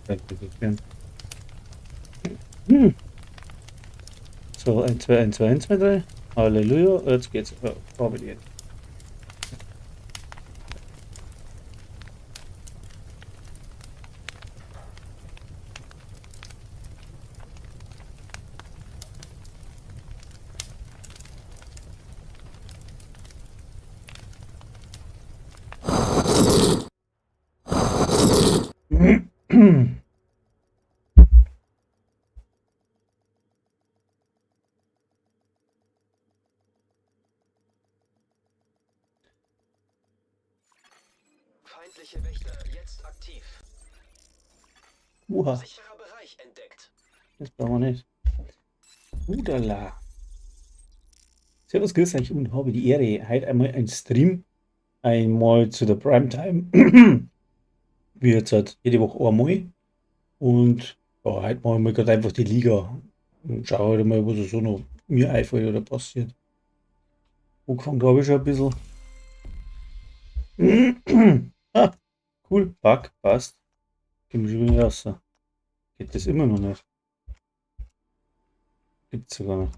registrieren. Hm. So, 1, 2, 1, 2, 1, 2, 3. Halleluja, jetzt geht's. Arbeit jetzt. Feindliche Wächter jetzt aktiv. Uha, Sicherer Bereich entdeckt. das brauchen wir nicht. Udala. Servus, grüß euch und habe die Ehre, heute einmal ein Stream, einmal zu der Primetime. Wie jetzt halt jede Woche einmal. Und ja, heute machen wir gerade einfach die Liga und schaue halt mal, was so noch mir einfällt oder passiert. Angefangen habe ich schon ein bisschen. Ah, cool, Bug, passt. Gehen wir schon wieder raus. Geht das immer noch nicht? Gibt's sogar noch.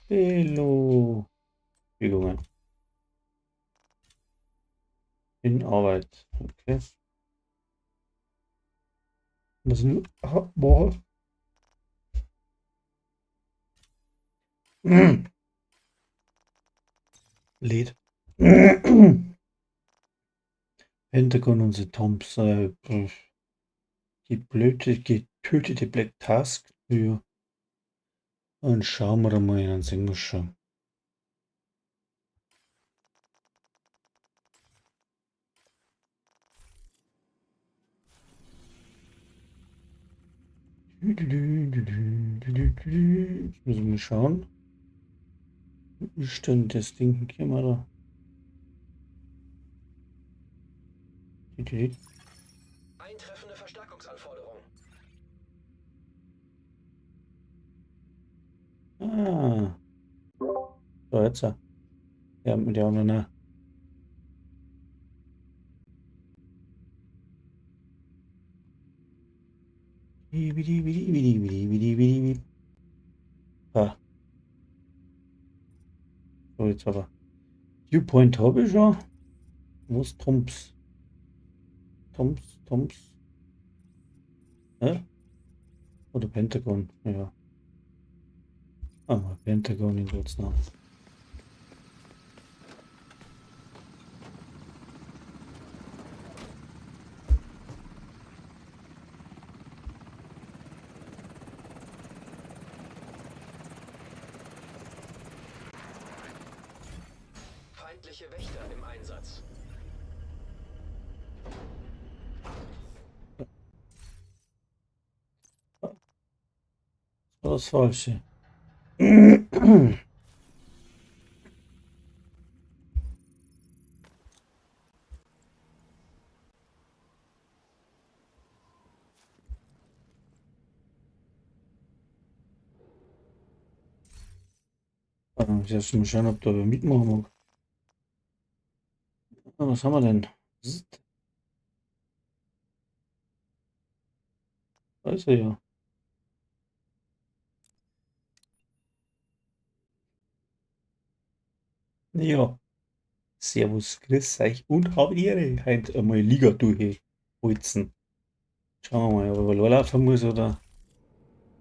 Hello. Bewegungen. In Arbeit. Okay. Was denn? Boah. Lädt. Pentagon und The Toms. Die blöde, getötete Black Task. Ja. Und schauen wir da mal, dann sehen wir schon. Jetzt müssen wir mal schauen. Wie ist denn das Ding? Gehen wir da. Eintreffende Verstärkungsanforderung. Ah. So, jetzt. Ja, mit der anderen. Ah, so jetzt aber. Viewpoint habe ich schon. Wo ist Toms? Toms. Hä? Oder Pentagon? Ja. Ah, Pentagon in Deutschland. Feindliche Wächter im Einsatz. Das war das Falsche. Jetzt mal schauen, ob da wer mitmachen mag. Ah, was haben wir denn? Zzt, da ist er ja. Ja. Servus, grüß euch und habe die Ehre, heute einmal Liga durchholzen. Schauen wir mal, ob er laufen muss oder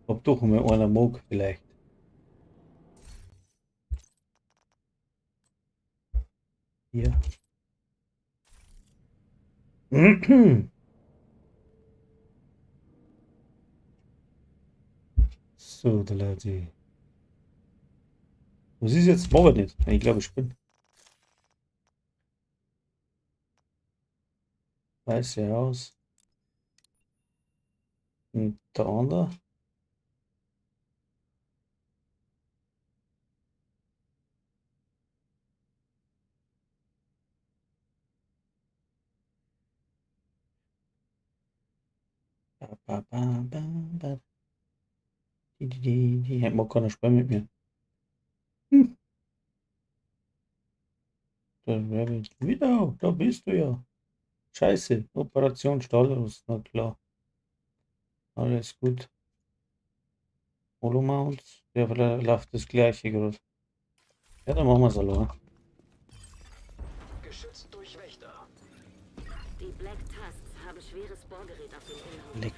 ob doch einmal einer mag, vielleicht. Ja. So, da Leute. Was ist jetzt? Mach ich nicht. Ich glaube, ich bin. Weiße Haus. Und der andere. Ba, ba, ba, ba, ba. Die mag keiner spielen mit mir. Hm, da wäre ich wieder. Da bist du ja. Scheiße, Operation Stahllos, na klar. Alles gut. Holomounts, ja, vielleicht läuft das gleiche gerade. Ja, dann machen wir es allein. Geschützt durch Wächter. Die Black Tusks haben schweres Bohrgerät auf den Innenhof Leck.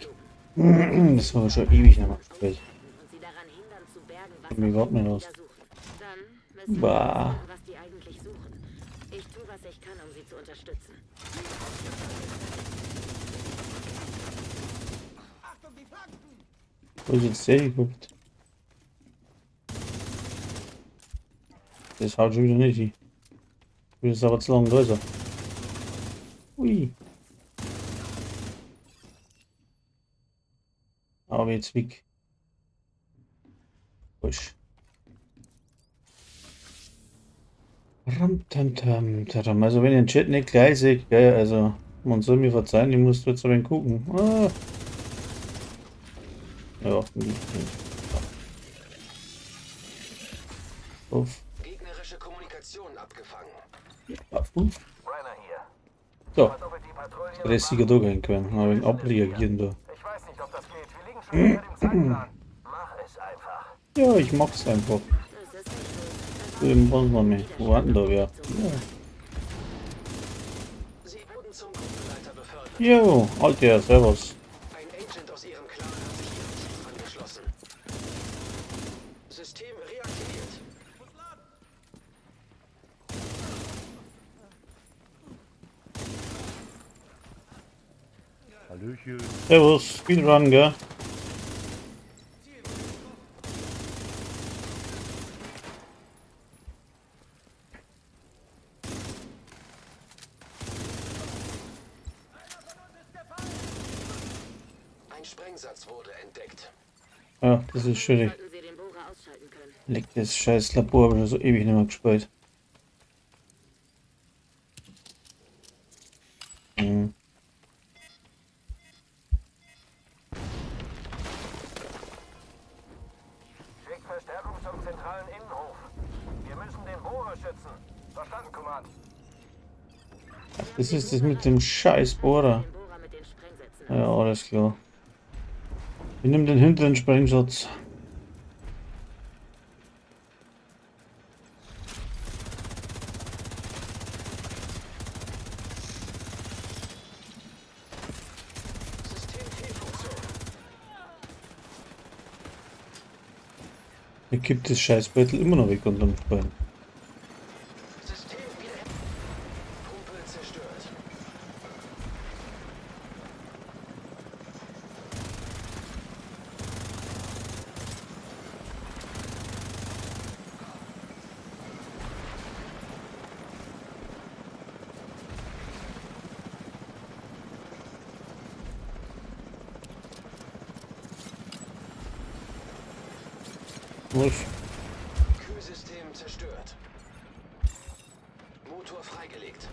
geflogen. Das haben wir schon ewig nicht mehr gespielt. Und sie daran hindern zu bergen, was Mir überhaupt nicht aus. suchen. Dann müssen wir Bah. herausfinden, was die eigentlich suchen. Ich tue, was ich kann, um sie zu unterstützen. Wo ist jetzt der geguckt? Das haut schon wieder nicht hin. Das ist aber zu lang da ist er. Ui. Aber jetzt weg. Wusch. Ramtamtam. Also wenn ihr den Chat nicht gleich seht, gell, also man soll mir verzeihen, ich muss jetzt ein wenig gucken. Ah. Ja, nicht. Uff. Gegnerische Kommunikation abgefangen. Uff. Rainer hier. So, Als ob wir die Patrouille der Restliche da gehen können. Aber wegen abreagieren da. Ich weiß nicht, ob das geht. Wir liegen schon über dem Zeitplan. Mach es einfach. Ja, ich mag's einfach. Das ist nicht so. Den wollen wir nicht. Wo war denn da wer? Ja. Sie wurden zum Gruppenleiter befördert. Jo, Alter, servus. Ein Agent aus ihrem Clan hat sich ihrem Team angeschlossen. System reaktiviert. Hallöchen. Servus, Speedrun, gell? Ein Sprengsatz wurde entdeckt. Ja, das ist schwierig. Sollten sie den Bohrer ausschalten können. Liegt das scheiß Labor, aber schon so ewig nicht mehr gespielt. Mhm. Schick Verstärkung zum zentralen Innenhof. Wir müssen den Bohrer schützen. Verstanden, Command. Das ist das mit dem scheiß Bohrer. Den Bohrer mit den Sprengsätzen. Ja, alles klar. Ich nehme den hinteren Sprengsatz. System Fehlfunktion. Mir kippt das Scheißbeutel immer noch weg unterm Bein. System wieder. Pumpe zerstört. Was? Kühlsystem zerstört. Motor freigelegt.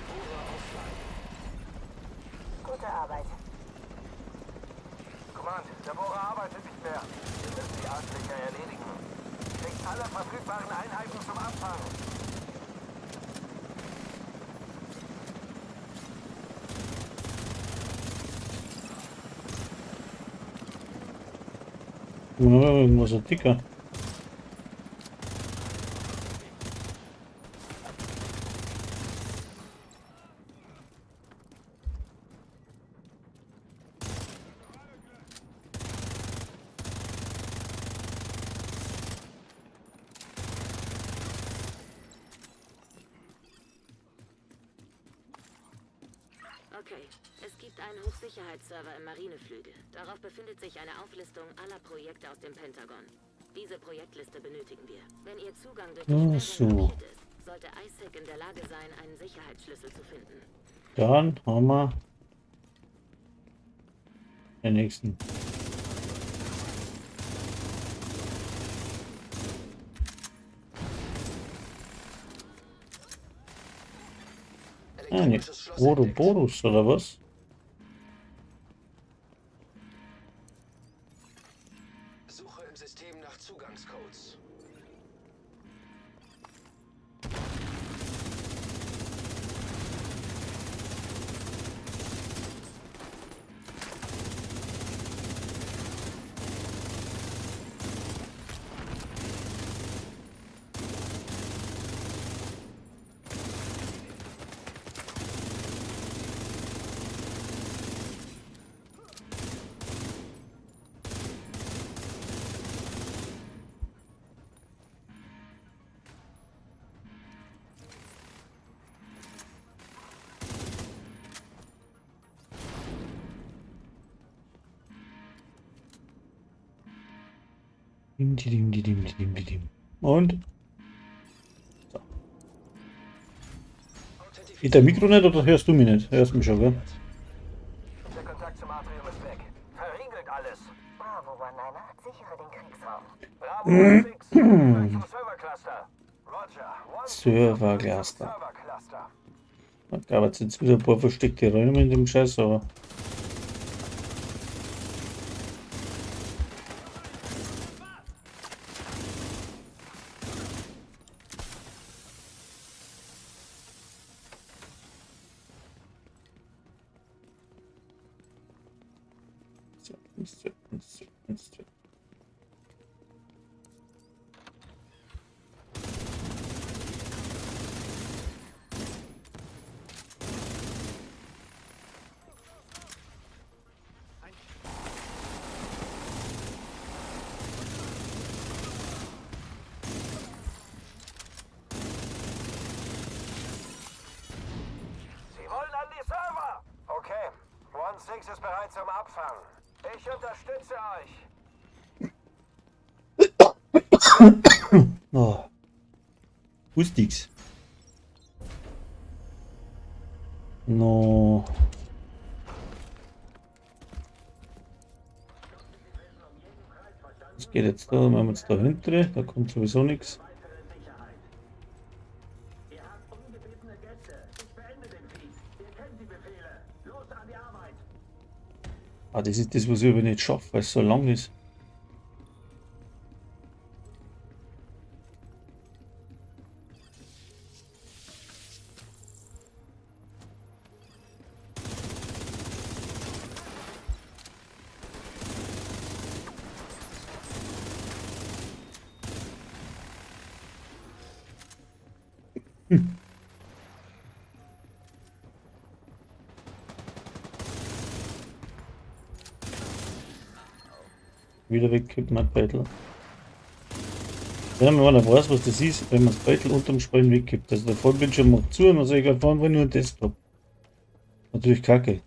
Bohrer offline. Gute Arbeit. Command, der Bohrer arbeitet nicht mehr. Wir müssen die Arschlöcher erledigen. Schickt alle verfügbaren Einheiten zum Abfangen. Irgendwas so dicker. Okay, es gibt einen Hochsicherheitsserver im Marineflügel. Darauf befindet sich eine Auflistung aller Projekte aus dem Pentagon. Diese Projektliste benötigen wir. Wenn Ihr Zugang durch die Ach Sperre so. blockiert ist, sollte ISAC in der Lage sein, einen Sicherheitsschlüssel zu finden. Dann haben wir den nächsten. Ah, ne. Elektronisches Schloss entdeckt. Ouroboros oder was? Dim, didim, didim, didim, didim. Und? So. Geht der Mikro nicht oder hörst du mich nicht? Hörst mich schon, gell? Der Kontakt zum Atrium ist weg. Verriegelt alles. Bravo, One-Liner. Sichere den Kriegsraum. Bravo 1-6. Gleich zum Servercluster. Roger. 1-6 Servercluster. Servercluster. Da gab es jetzt wieder ein paar versteckte Räume in dem Scheiß, aber. So. Sie wollen an die Server. Okay. 1-6 ist bereit zum Abfangen. Ich unterstütze euch. Oh. Hustix. No. Was geht jetzt da? Machen wir jetzt da hintere. Da kommt sowieso nichts. Ah, das ist das, was ich aber nicht schaffe, weil es so lang ist. Wieder wegkippen, mein Beutel. Wenn man weiß, was das ist, wenn man das Beutel unterm Spalten wegkippt. Also der Vollbildschirm macht zu und also ich glaube, fahren wir nur ein Desktop. Natürlich kacke.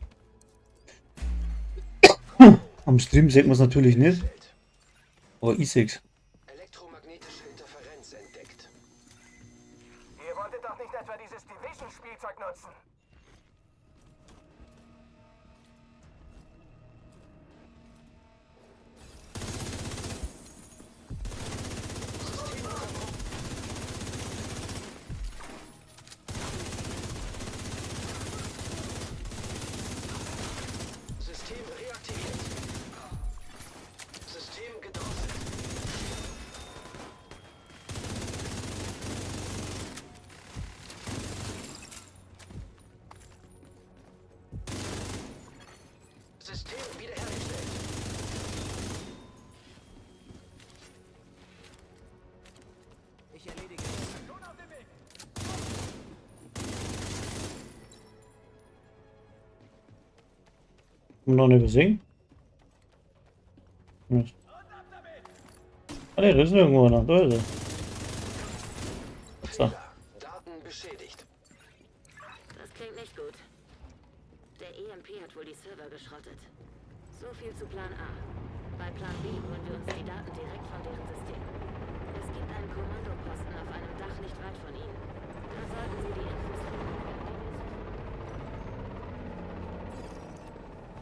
Am Stream sieht man es natürlich nicht. Aber ich sehe es. Elektromagnetische Interferenz entdeckt. Ihr wolltet doch nicht etwa dieses Division-Spielzeug nutzen. System reaktiviert. System gedrosselt. System wiederhergestellt. Ich erledige es. Haben wir noch nicht übersehen? Nicht. Ah ne, da ist irgendwo einer. Da ist er. So. Daten beschädigt. Das klingt nicht gut. Der EMP hat wohl die Server geschrottet. So viel zu Plan A. Bei Plan B holen wir uns die Daten direkt von deren System. Es gibt einen Kommandoposten auf einem Dach nicht weit von Ihnen. Da sollten Sie die Infos finden können, die wir suchen.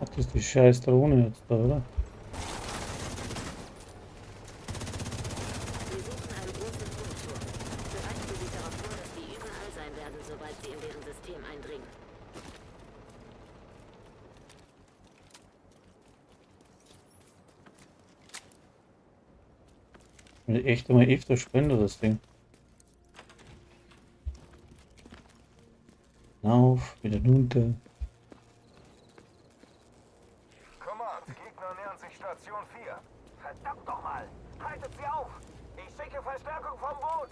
Ach, das ist die scheiß Drohne jetzt da, oder? Sie suchen einen großen Funkturm. Bereiten Sie sich darauf vor, dass die überall sein werden, sobald sie in deren System eindringen. Mit echt einmal öfter Spender, das Ding. Auf, wieder runter. Command, Gegner nähern sich Station 4. Verdammt nochmal! Haltet sie auf! Ich schicke Verstärkung vom Boot!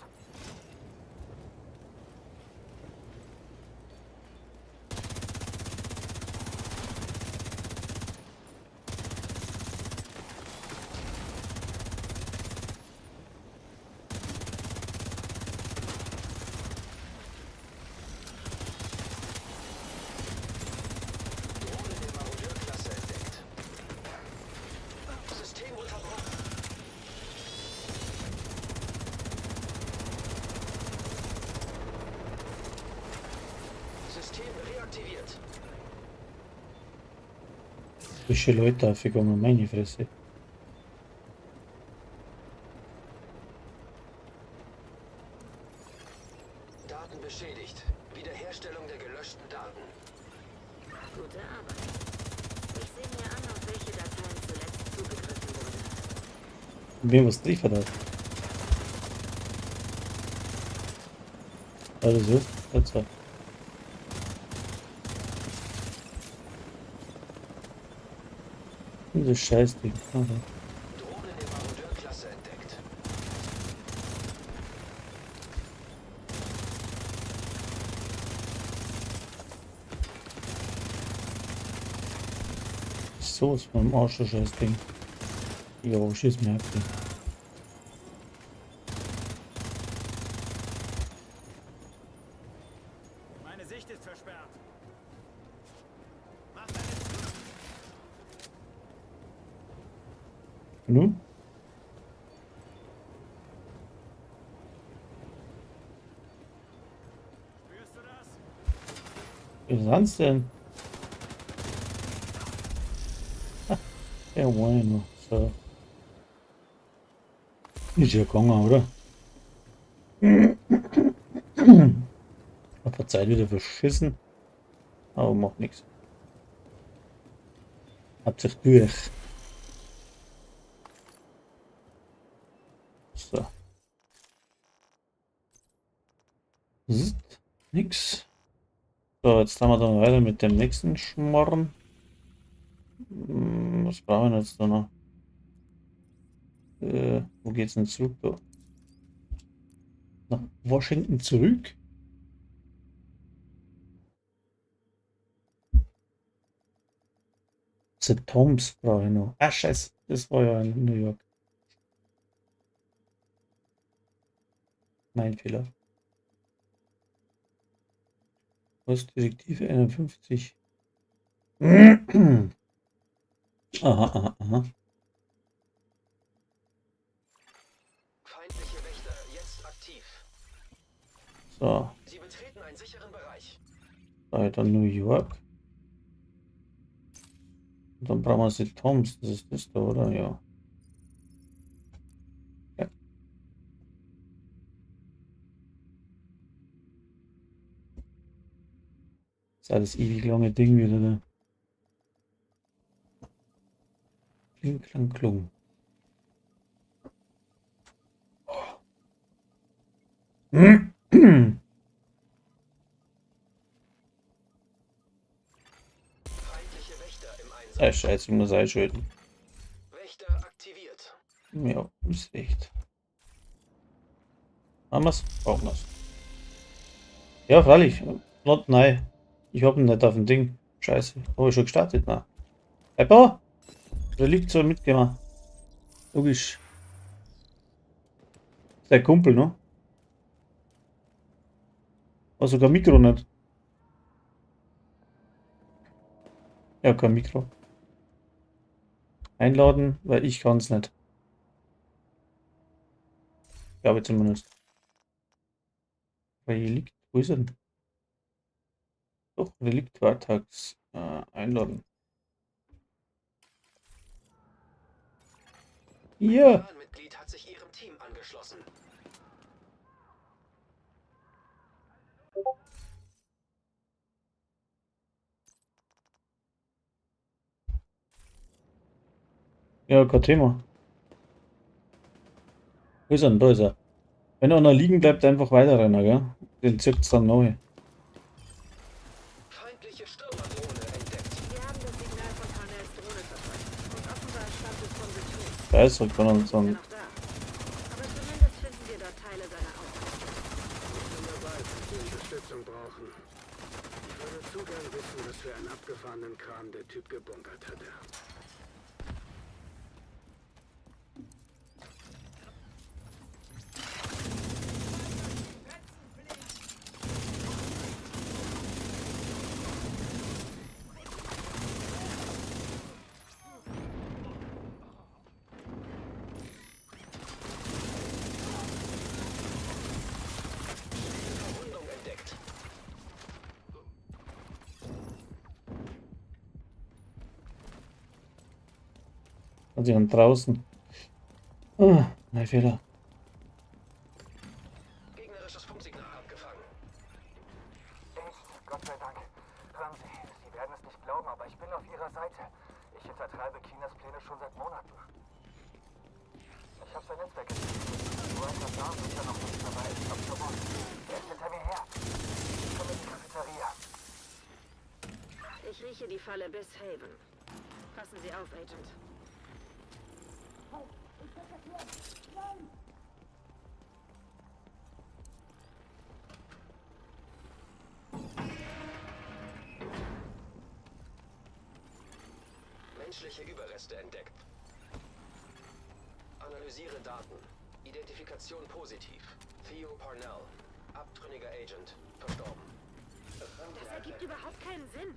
System reaktiviert. Frische Leute aufgegangen, meine Fresse. Daten beschädigt. Wiederherstellung der gelöschten Daten. Gute Arbeit. Ich sehe mir an, auf welche Dateien zuletzt zugegriffen wurde. Wem was liefert hat? Also, jetzt so. Dieses Scheißding. Okay. Drohne der Marodeur-Klasse entdeckt. So ist beim Arsch das Scheißding. Jo, schieß mir ab. Meine Sicht ist versperrt. Mach Nun? Spürst du das? Was sonst denn? Ja, bueno. So. Ist ja gegangen, oder? Hat der Zeit wieder verschissen. Aber macht nichts. Habt sich durch. So. Zzt, nix. So, jetzt haben wir dann weiter mit dem nächsten Schmarrn. Was brauchen wir jetzt da noch? Wo geht's denn zurück da? Nach Washington zurück? The Toms brauche ich noch. Ah, scheiße, das war ja in New York. Mein Fehler. Was? Direktive 51. Aha, aha, aha. Feindliche Wächter jetzt aktiv. So, Sie betreten einen sicheren Bereich. weiter New York. Und dann brauchen wir die Toms. Das ist das da, oder? Ja. Ja. Das ist ja das ewig lange Ding wieder da. Kling, klang, klung. Feindliche Wächter im Einsatz. Ah, scheiße, ich muss einschalten. Wächter aktiviert. Ja, ist echt. Haben wir's? Brauchen wir's. Ja, freilich. Not, nein. Ich hab ihn nicht auf dem Ding. Scheiße. Habe ich schon gestartet? Na. Pepper? Der liegt so mitgemacht. Logisch. Ist der Kumpel, ne? War sogar Mikro nicht. Ja, kein Mikro. Einladen, weil ich kann es nicht. Ich glaube zumindest. Weil hier liegt. Wo ist er denn? Doch, Relikt Wartags. Einladen. Ja. Clanmitglied hat sich ihrem Team angeschlossen. Ja, kein Thema. Wo ist er denn? Da ist er. Wenn er noch liegen bleibt, einfach weiterrennen, gell? Den zirkt's dann neu. Feindliche Stürmerdrohne entdeckt. Wir haben das Signal von Parnells Drohne verfolgt. Und offenbar stammt es vom Betrug. Da ist er, kann uns Ist er dann. noch da? Aber zumindest finden wir dort Teile seiner Aufgabe. Ich bin dabei, falls Sie Unterstützung brauchen. Ich würde zu gern wissen, was für einen abgefahrenen Kram der Typ gebunkert hatte. Verwundung entdeckt. Also von draußen. Ah, mein Fehler. Gegnerisches Funksignal abgefangen. Agent, Gott sei Dank. Hören Sie, Sie werden es nicht glauben, aber ich bin auf Ihrer Seite. Ich hintertreibe Chinas Pläne schon seit Monaten. Ich habe sein Netzwerk gesehen. Nur ein Radar ist ja noch nicht dabei. Ich hab's gewusst. Er ist hinter mir her. Ich komme in die Cafeteria. Ich rieche die Falle bis Haven. Passen Sie auf, Agent. Menschliche Überreste entdeckt. Analysiere Daten. Identifikation positiv. Theo Parnell. Abtrünniger Agent. Verstorben. Das ergibt überhaupt keinen Sinn.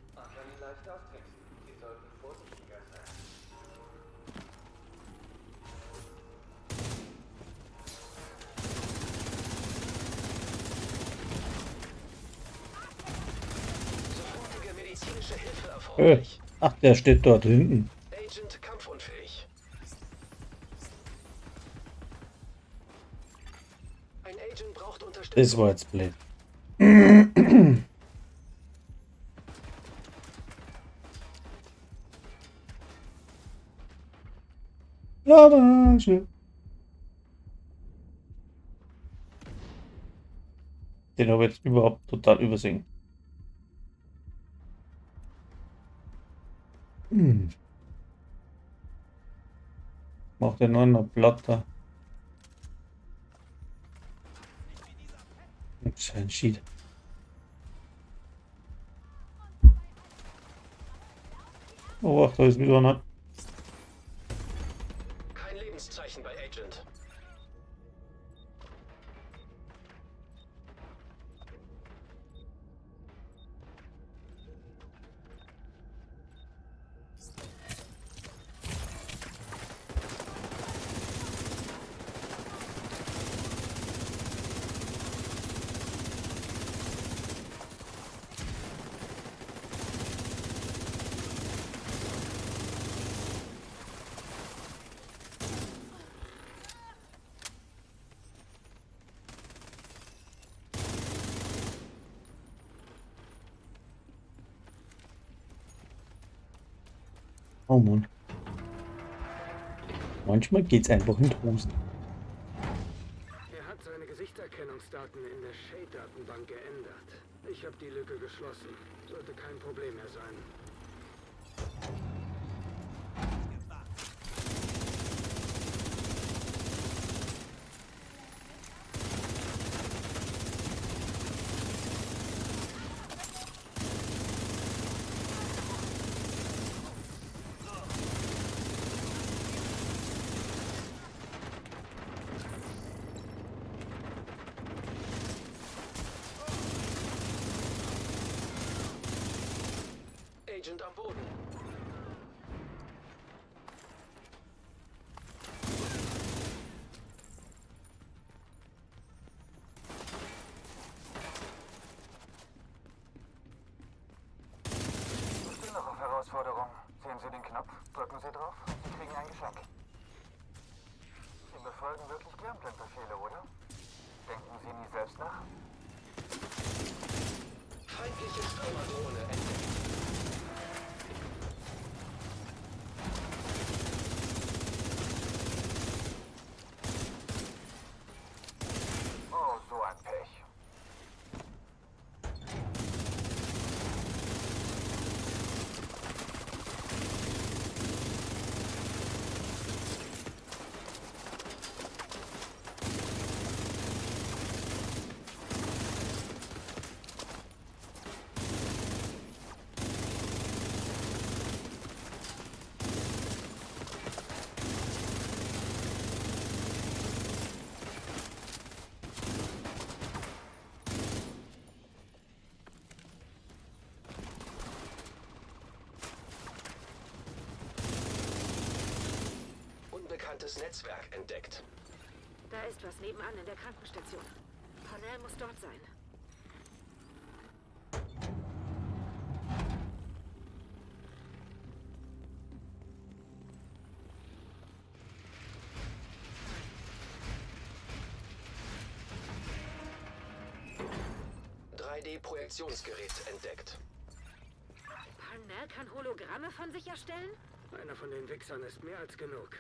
Sofortige medizinische Hilfe erforderlich. Ach, der steht dort hinten. Agent kampfunfähig. Ein Agent braucht Unterstützung. Das war jetzt blöd. Aber schnell. Den habe ich jetzt überhaupt total übersehen. Macht der nur noch Platter. Sein Sheet. Oh, ach, da ist wieder einer. Kein Lebenszeichen bei Agent. Oh Mann. Manchmal geht's einfach in die Hosen. Er hat seine Gesichtserkennungsdaten in der Shade-Datenbank geändert. Ich habe die Lücke geschlossen. Sollte kein Problem mehr sein. Agent am Boden. Ich bin noch auf Herausforderung. Sehen Sie den Knopf, drücken Sie drauf und Sie kriegen ein Geschenk. Sie befolgen wirklich gern Blindbefehle, oder? Denken Sie nie selbst nach? Feindliche Stürmerdrohne entdeckt. Oh, so ein Pech. Unbekanntes Netzwerk entdeckt. Da ist was nebenan in der Krankenstation. Parnell muss dort sein. 3D-Projektionsgerät entdeckt. Parnell kann Hologramme von sich erstellen? Einer von den Wichsern ist mehr als genug.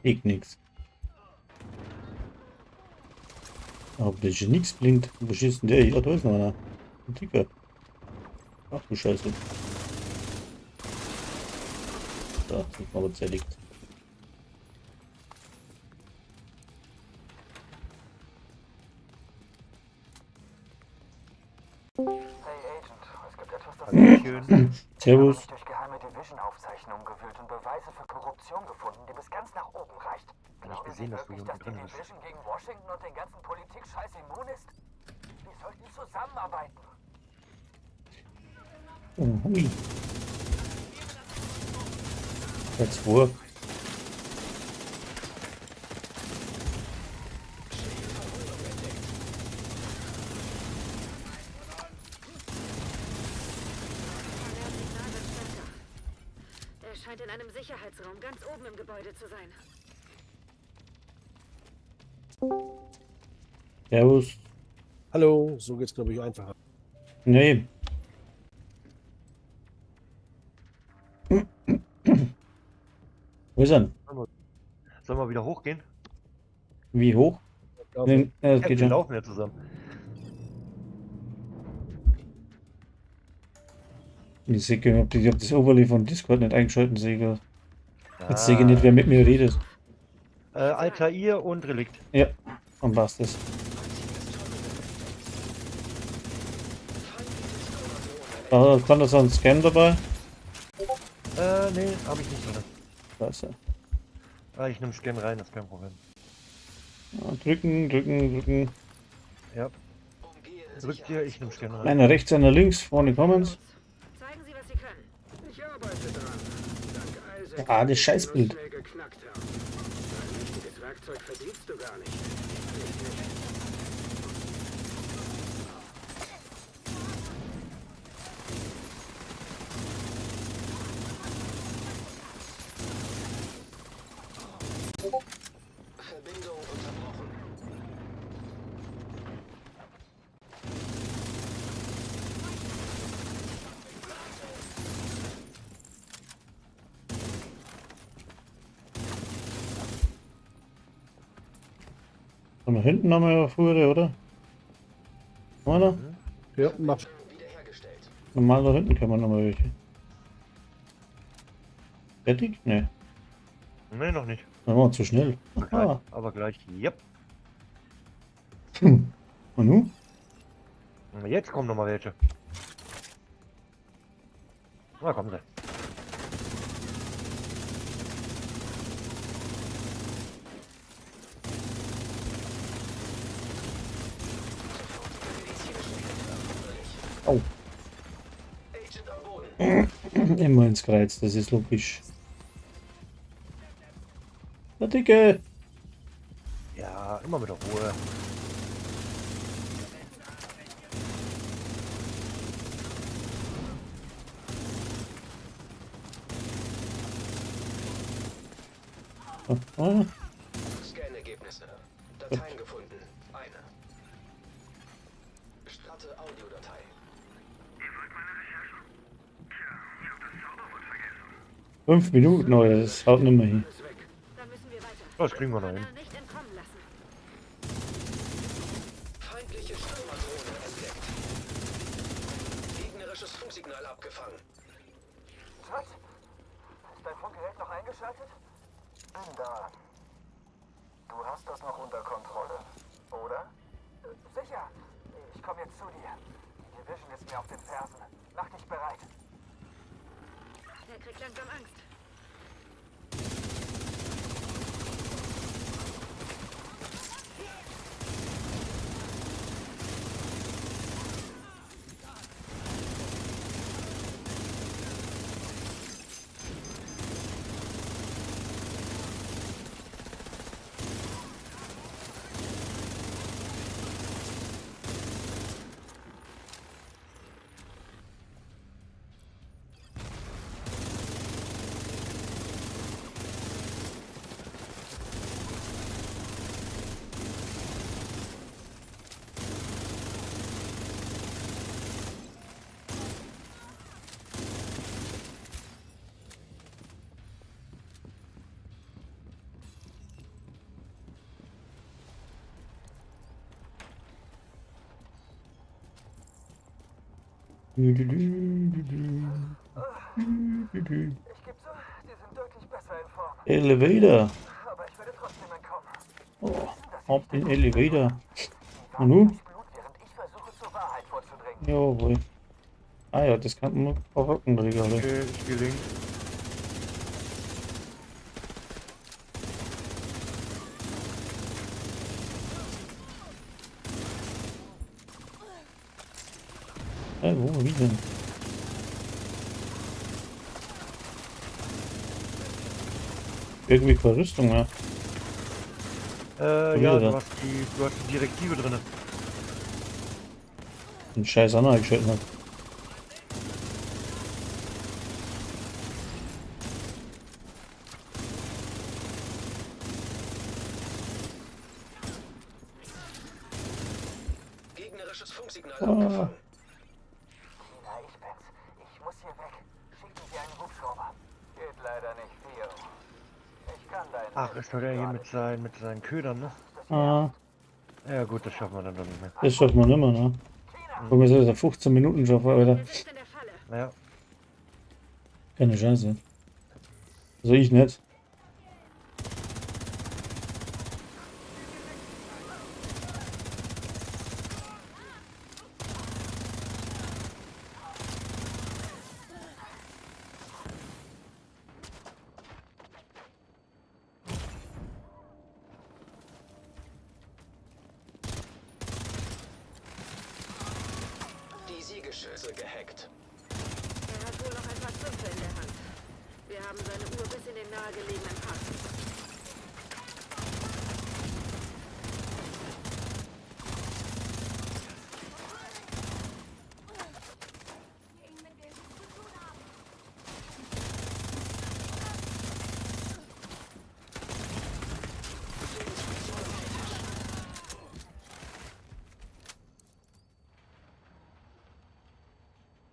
Ich nix. Aber das ist nichts blinkt. Wo schießt denn der? Ja, da ist noch einer. Ein Ticker. Ach du Scheiße. Da, sind wir aber zerlegt. Hey Agent, es gibt etwas, das Schön. Ich habe Servus. mich durch geheime Division-Aufzeichnungen gewühlt und Beweise für Korruption gefunden, die bis ganz nach oben reicht. Glauben gesehen, Sie dass du wirklich, hier dass die unten drin bist. Division gegen Washington und den ganzen Politik-Scheiß immun ist? Wie sollten die zusammenarbeiten? Oh, hui. Jetzt vor. Parnells Signal wird stärker. Er scheint in einem Sicherheitsraum ganz oben im Gebäude zu sein. Servus. Hallo, so geht's glaube ich einfacher. Nee. Wo ist er? Sollen wir wieder hochgehen? Wie hoch? Nee, das Ja, geht wir schon. laufen ja zusammen. Ich sehe gar nicht, ich habe das Overlay von Discord nicht eingeschaltet, sehe ich grad. Jetzt sehe ich Ah. nicht, wer mit mir redet. Altair und Relikt. Ja, dann passt das. Kann da so ein Scan dabei? Nee, habe ich nicht drin. Da ist er. Ich nehme Scan rein, das ist kein Problem. Ja, drücken, drücken, drücken. Ja. Drückt ihr, ich nehme Scan rein. Einer rechts, einer links, vorne Comments. Zeigen Sie, was Sie können. Ich arbeite dran. Dank Isaac. Ah, das Scheißbild. Schnell geknackt haben. Ein richtiges Werkzeug verdienst du gar nicht. Ich nicht. Verbindung unterbrochen. Und nach hinten haben wir ja Fuhre, oder? Oder? Ja, mach. Wiederhergestellt. Normal da hinten kann man nochmal welche. Fertig? Ne, Nee, noch nicht. dann war zu schnell. Aber gleich. Ah. Aber gleich. Yep. Und nun? Jetzt kommen noch mal welche. Na, kommen sie. Oh, Agent am Boden. immer ins Kreuz, das ist logisch. Der Dicke! Ja, immer mit der Ruhe. Ah, Scan-Ergebnisse. Dateien gefunden. Eine. Starte Audiodatei. 5 Minuten, oder? Das haut nicht mehr hin. Ist weg. Dann müssen wir weiter. Das kriegen wir noch hin. Parnell nicht entkommen lassen. Feindliche Stürmerdrohne entdeckt. Gegnerisches Funksignal abgefangen. Schatz, ist dein Funkgerät noch eingeschaltet? Bin da. Du hast das noch unter Kontrolle, oder? Sicher. Ich komme jetzt zu dir. Die Division ist mir auf den Fersen. Mach dich bereit. Er kriegt langsam Angst. Dü, dü, dü, dü, dü. Ich gebe zu, die sind deutlich besser in Form. Elevator. Aber ich werde trotzdem entkommen. Oh, auf den Elevator. Die Und nun? durch Blut, während ich versuche, zur Wahrheit vorzudringen. Jawohl. Ah ja, das kann man verrocken, Digga. Okay, ich gelingt. Wo, wie denn? Irgendwie Verrüstung, ja. Ja, wieder du da. hast die Direktive drin. Den scheiß Anna eingeschalten hat. Gegnerisches Funksignal Ah. abgefangen. Tina, ich bin's. Ich muss hier weg. Schicken Sie einen Hubschrauber. Geht leider nicht viel. Ich kann deinen... Ach, ist doch der hier mit seinen Ködern, ne? Ah, Ja gut, das schaffen wir dann doch nicht mehr. das schafft man immer, ne? Guck mal, das ist ein 15 Minuten Job, Alter. Wir sind in der Falle. Naja, Keine Chance. Also ich nicht. Die Siegesschüsse gehackt. Er hat wohl noch ein paar Trümpfe in der Hand. Wir haben seine Uhr bis in den nahegelegenen Park.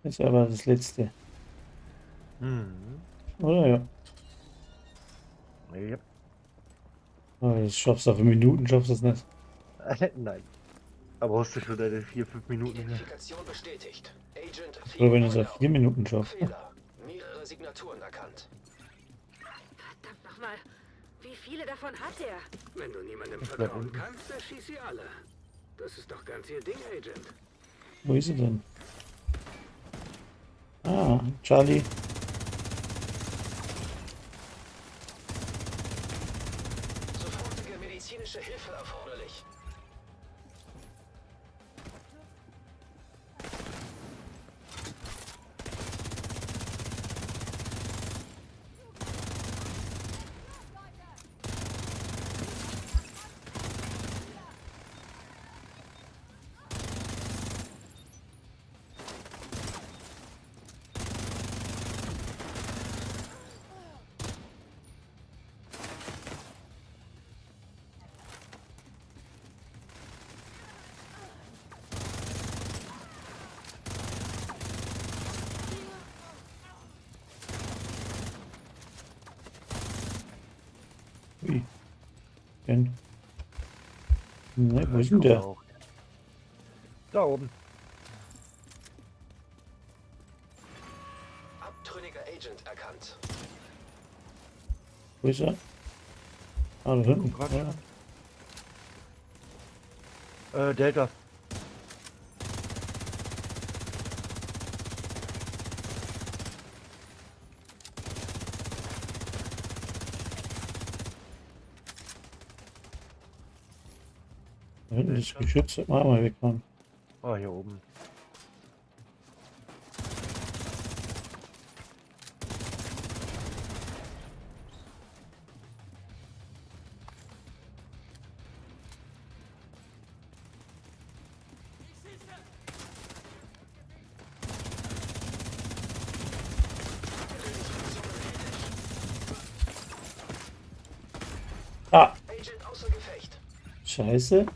Das ist aber das letzte. Oder ja? Yep. Aber das schaffst du auf Minuten, schaffst du das nicht. Nein. Aber hast du schon deine 4-5 Minuten mehr? Identifikation bestätigt. Agent Oder wenn du es auf 4 Minuten schaffst. Fehler. Mehrere Signaturen erkannt. Verdammt nochmal. Wie viele davon hat er? Wenn du niemandem vertrauen kannst, dann schieß sie alle. Das ist doch ganz ihr Ding, Agent. Wo ist er denn? Ah, Charlie. Sofortige medizinische Hilfe erforderlich. Ui. Denn. Ne, wo ist denn der? Auch. Da oben. Abtrünniger Agent erkannt. Wo ist er? Ah, da hinten. Guck grad Ja. Delta. Da hinten ist Geschütz. Mal wegfahren. Oh, hier oben. Ah, Agent außer Gefecht. scheiße.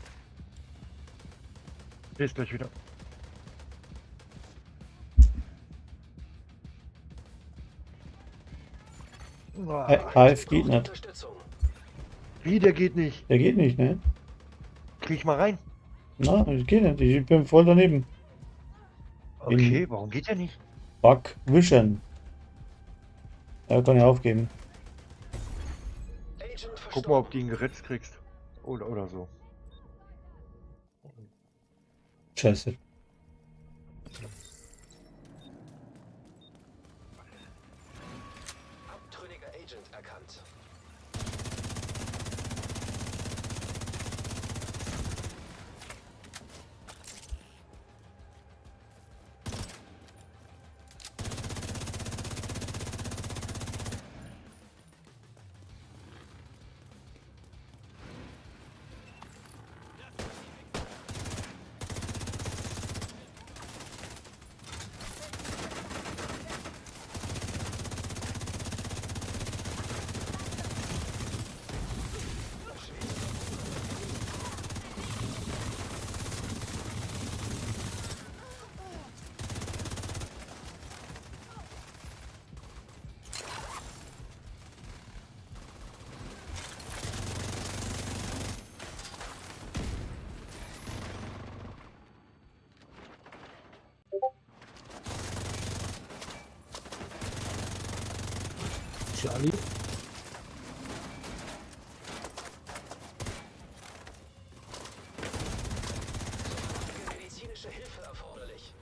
Bis gleich wieder. AF geht nicht. Unterstützung. Wie, der geht nicht. Der geht nicht, ne? Krieg ich mal rein. Na, das geht nicht. Ich bin voll daneben. Okay, warum geht der nicht? Fuck, wischen. Ja, kann ich aufgeben. Agent Guck mal, ob du ihn geritzt kriegst. Oder so. Scheiße. Abtrünniger Agent erkannt. Charlie. Medizinische Hilfe erforderlich.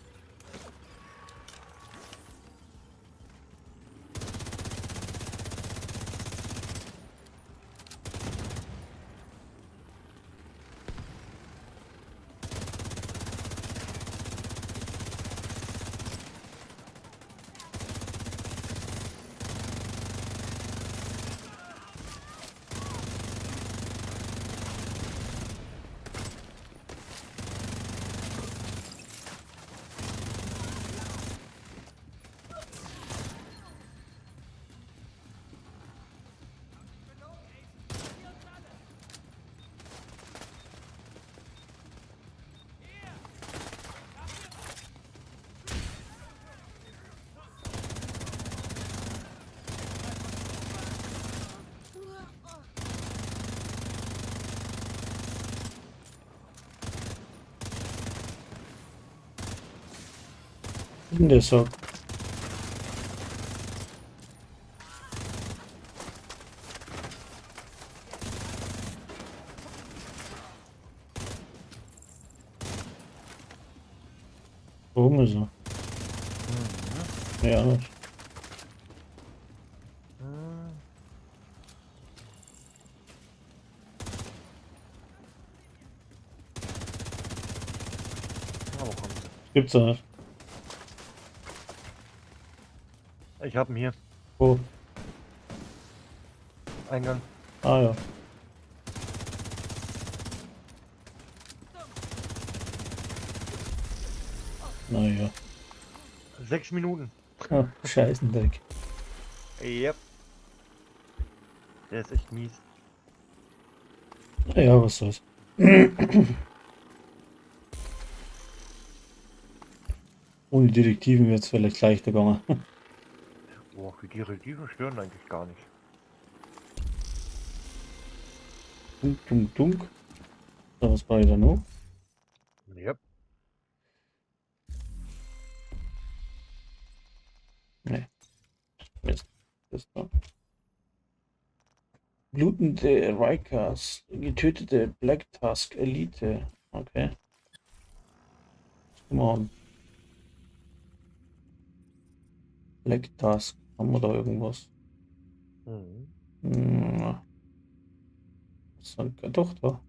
In der Sock. Warum ist er? Ja, nicht. Aber komm. Gibt's ja nicht. Ich hab ihn hier. Wo? Eingang. Ah ja. Naja. 6 Minuten. Ah, Scheißendreck. Yep. Der ist echt mies. Ja, was soll's. Ohne Direktiven wird es vielleicht leichter gegangen. Boah, die Direktiven stören eigentlich gar nicht. Dunk, dunk, dunk. So, was war ich da noch? Yep. Nee. Mist. Das da. Blutende Rikers. Getötete Black Tusk Elite. Okay. Come on. Black Tusk. Haben wir da irgendwas? Mhm. Hm. Doch, da.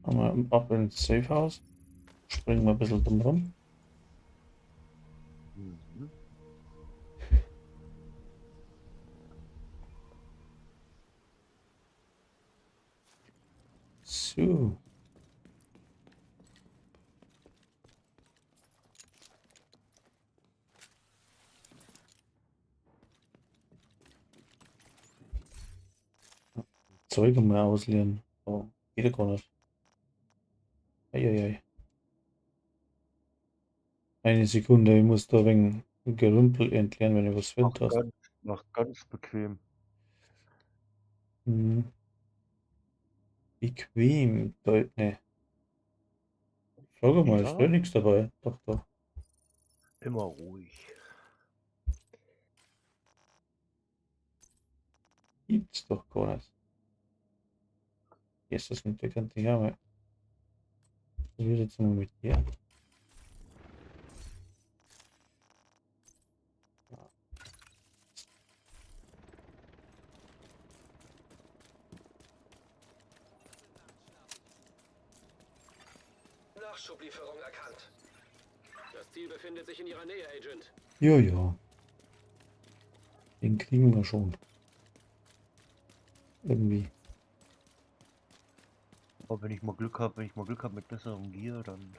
Haben wir ab ins Safe House. Springen wir ein bisschen drum rum. Mhm. So. Zeuge mal ausleeren. Oh, geht ja gar nicht. Eieiei. Eine Sekunde, ich muss da wegen Gerümpel entleeren, wenn ich was finde. Mach ganz bequem. Mhm. Bequem. Ne. Frage mal, ist Ja. da nichts dabei? Doch, doch. Immer ruhig. Gibt's doch gar nicht. Hier ist das mit der ganzen Jahre. Was wird jetzt mal mit dir? Nachschublieferung erkannt. Das Ziel befindet sich in Ihrer Nähe, Agent. Ja, ja. Den kriegen wir schon. Irgendwie. Aber wenn ich mal Glück habe, mit besserem Gear, dann.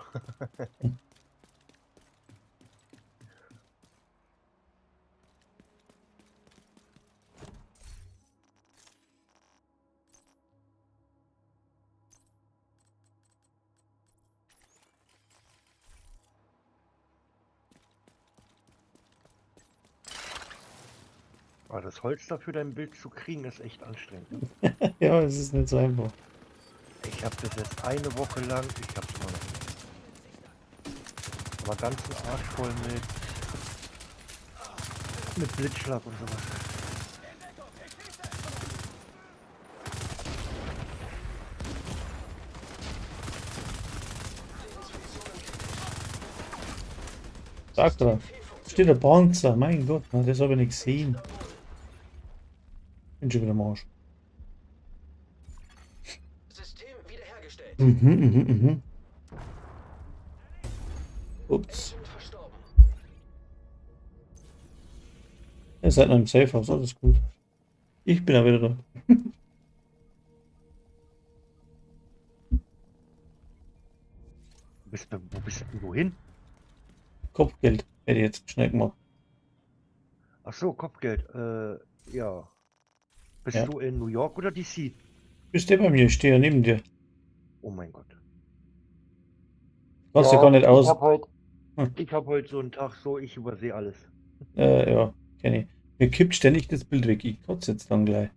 Aber das Holz dafür dein Bild zu kriegen, ist echt anstrengend. Ne? Ja, es ist nicht so einfach. Ich habe das jetzt eine Woche lang, ich hab's immer noch nicht. Aber ganzen Arsch voll mit Blitzschlag und sowas. Sagt er. Steht der Panzer, mein Gott, na, das habe ich nicht gesehen. Bin schon wieder am Arsch. System wiederhergestellt. Mhm. Ups. Agent verstorben. Ihr seid noch im Safehouse, alles gut. Ich bin ja wieder da. Wo bist du wohin? Kopfgeld hätte ich jetzt schnell gemacht. Ach so, Kopfgeld. Ja. Bist Ja. du in New York oder DC? Bist du bei mir? Ich stehe ja neben dir. Oh mein Gott. Kannst du gar nicht aus. Ich hab heute so einen Tag so, ich übersehe alles. Ja, kenne ich. Mir kippt ständig das Bild weg. Ich kotze jetzt dann gleich.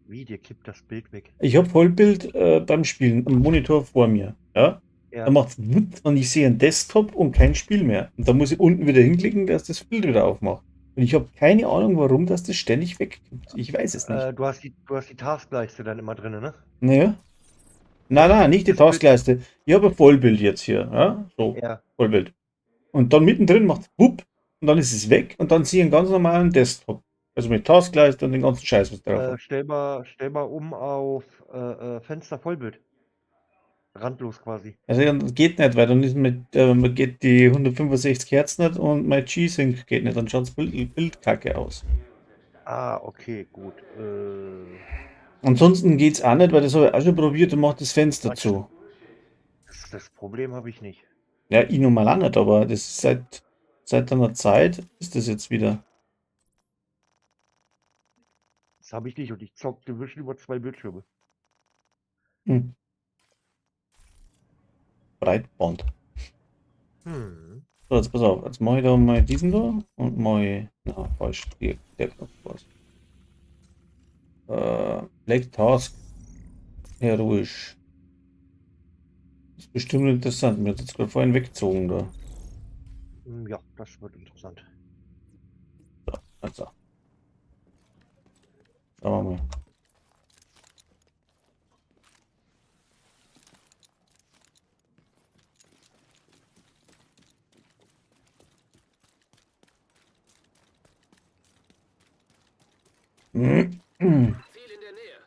Wie, dir kippt das Bild weg? Ich habe Vollbild beim Spielen am Monitor vor mir. Ja? Ja. Dann macht's wupp und ich sehe einen Desktop und kein Spiel mehr. Und da muss ich unten wieder hinklicken, dass das Bild wieder aufmacht. Und ich habe keine Ahnung, warum das ständig wegkippt. Ich weiß es nicht. Du hast die Taskleiste dann immer drin, ne? Naja. Nein, nicht die Das Bild- Taskleiste. Ich habe ein Vollbild jetzt hier. Ja? So, Ja. Vollbild. Und dann mittendrin macht es wupp und dann ist es weg und dann sehe ich einen ganz normalen Desktop. Also mit Taskleiste und den ganzen Scheiß, was drauf ist. Stell mal um auf Fenster Vollbild. Randlos quasi. Also ja, das geht nicht, weil dann ist geht die 165 Hertz nicht und mein G-Sync geht nicht. Dann schaut das Bild kacke aus. Ah, okay, gut. Ansonsten geht es auch nicht, weil das habe ich auch schon probiert und macht das Fenster zu. Das Problem habe ich nicht. Ja, ich nun mal auch nicht, aber das ist seit einer Zeit ist das jetzt wieder. Das habe ich nicht und ich zock zwischen über 2 Bildschirme. Hm. Breitband. So, jetzt pass auf. Jetzt mache ich da mal diesen da und mache. Na, falsch. Der Knopf was. Black Task. Heroisch. Das ist bestimmt interessant. Mir hat jetzt gerade vorhin weggezogen da. Ja, das wird interessant. So, also. Schauen wir mal. Ziel in der Nähe.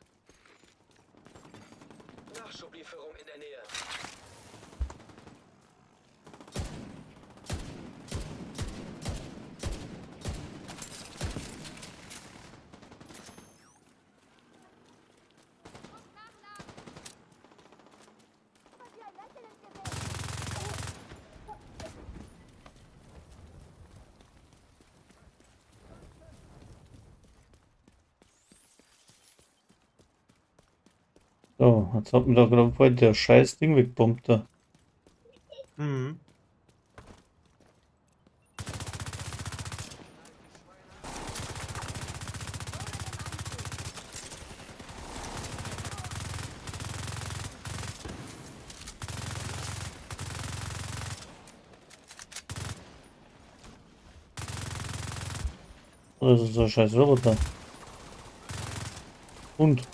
Nachschublieferung in der Nähe. So, jetzt hat mir da gerade vorhin der scheiß Ding wegbombt da. Mhm. Das ist so ein scheiß Roboter. Und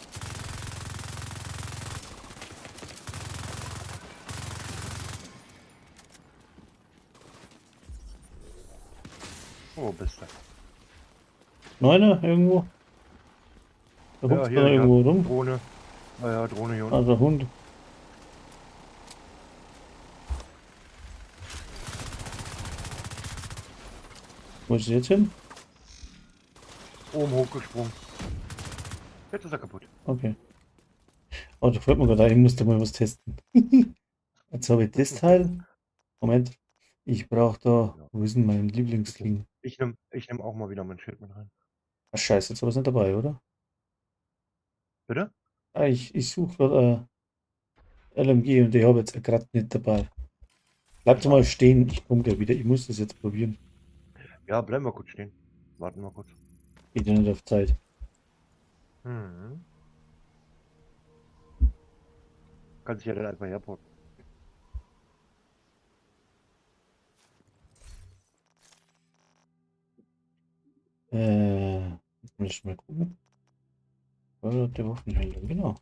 Wo bist du? Neuner irgendwo. Da Ja, hupft hier, da ja. irgendwo rum. Drohne. Ja, Drohne hier unten. Also Hund. Wo ist sie jetzt hin? Oben hochgesprungen. Jetzt ist er kaputt. Okay. Oh, da fällt mir gerade ein, ich musste mal was testen. Jetzt habe ich das Teil. Moment. Ich brauche da. Wo ist denn mein Lieblingsding? Ich nehm auch mal wieder mein Schild mit rein. Ach, scheiße, jetzt war es nicht dabei, oder? Bitte? Ah, ich suche gerade LMG und ich habe jetzt gerade nicht dabei. Bleibt mal stehen, ich komme gleich wieder. Ich muss das jetzt probieren. Ja, bleiben wir kurz stehen. Warten wir kurz. Geht ja nicht auf Zeit. Hm. Kann sich ja dann einfach herporten. Muss ich mal gucken. Der Waffenhändler, genau.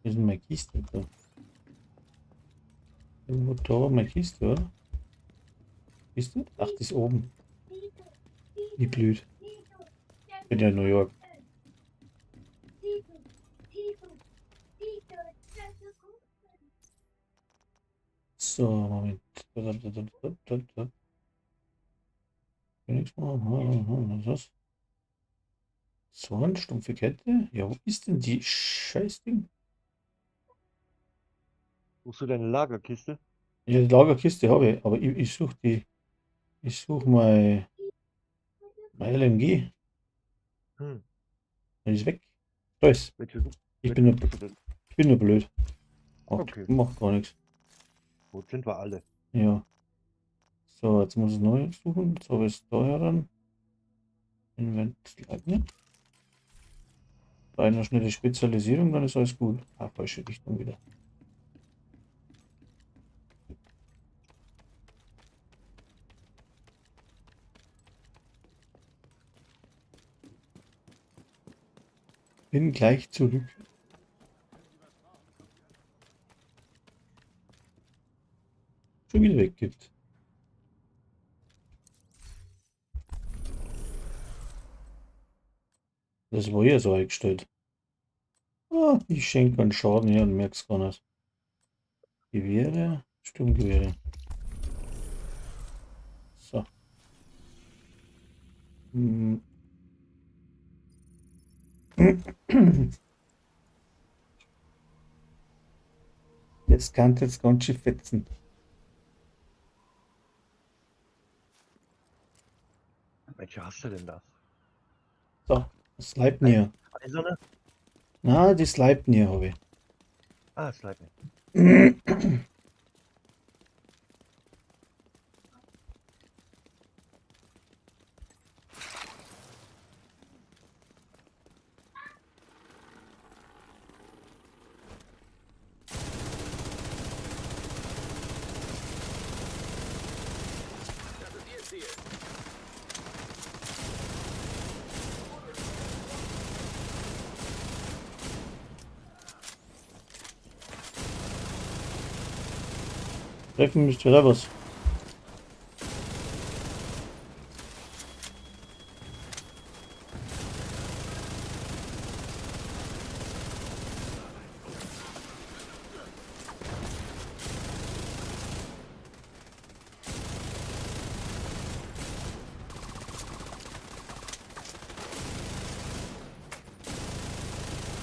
Hier sind meine Kiste da. Irgendwo da war meine Kiste, oder? Kiste? Ach, die ist oben. Wie blöd. Ich bin ja in New York. So, Moment. Nichts machen. Was ist das? So eine stumpfe Kette? Ja, wo ist denn die Scheißding? Suchst du deine Lagerkiste? Ja, die Lagerkiste habe ich, aber ich suche die. Ich suche mein LMG. Hm. Die ist weg. Da ist. Welche Ich bin nur blöd. Ach, Okay. macht gar nichts. Gut, sind wir alle. Ja. So, jetzt muss ich neu suchen. So, bis daher ran. Invent Lightning. Bei einer schnelle Spezialisierung, dann ist alles gut. Ah, falsche Richtung wieder. Bin gleich zurück. Schon wieder weggibt. Das war ja so eingestellt. Ah, ich schenke einen Schaden her und merk's gar nicht. Gewehre, Sturmgewehre. So. Hm. Jetzt kann das ganz schön fetzen. Welche hast du denn da? So, Sleipnir. Eiserne? Na, die Sleipnir habe ich. Ah, Sleipnir. Das ist Ihr Ziel. Treffen müsst ihr da was.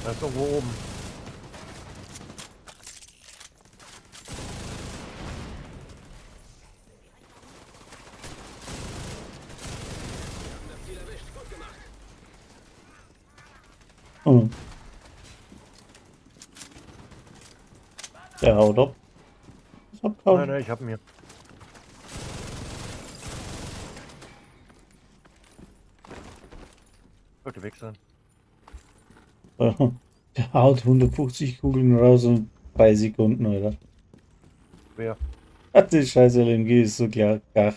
Da ist irgendwo oben. Das Ziel erwischt. Gut gemacht. Hm. Der haut ab. Ist abgehauen. Nein, ich hab ihn hier. Sollte weg sein. Der haut 150 Kugeln raus in 3 Sekunden, oder? Wer? Die scheiße LMG ist so klar. Ach.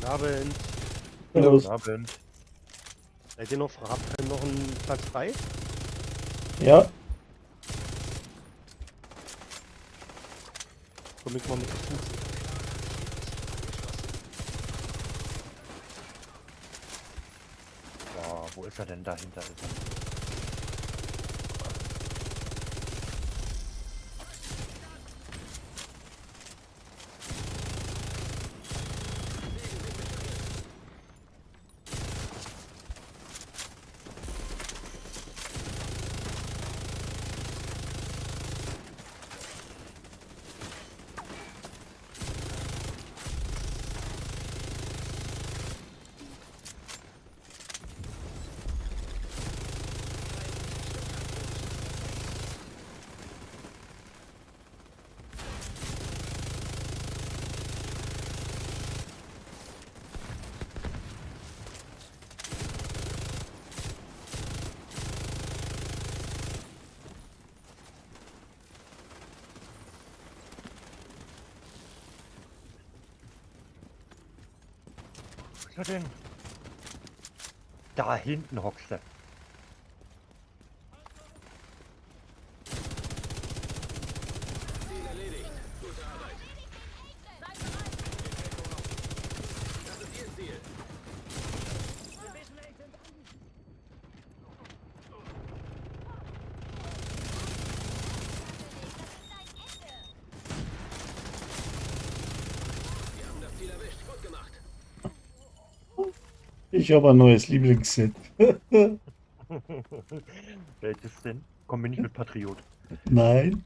Abend. Servus. Guten Abend. Seid ihr noch, habt ihr noch einen Platz frei? Ja, Komm ich mal mit dazu. Boah, wo ist er denn dahinter? Ist er? Wo ist er denn? Da hinten hockst du. Ziel erledigt. Gute Arbeit. Das ist Ihr Ziel. Sie haben das Ziel erwischt. Gut gemacht. ich habe ein neues Lieblingsset. Welches denn? Kommen wir nicht mit Patriot. Nein.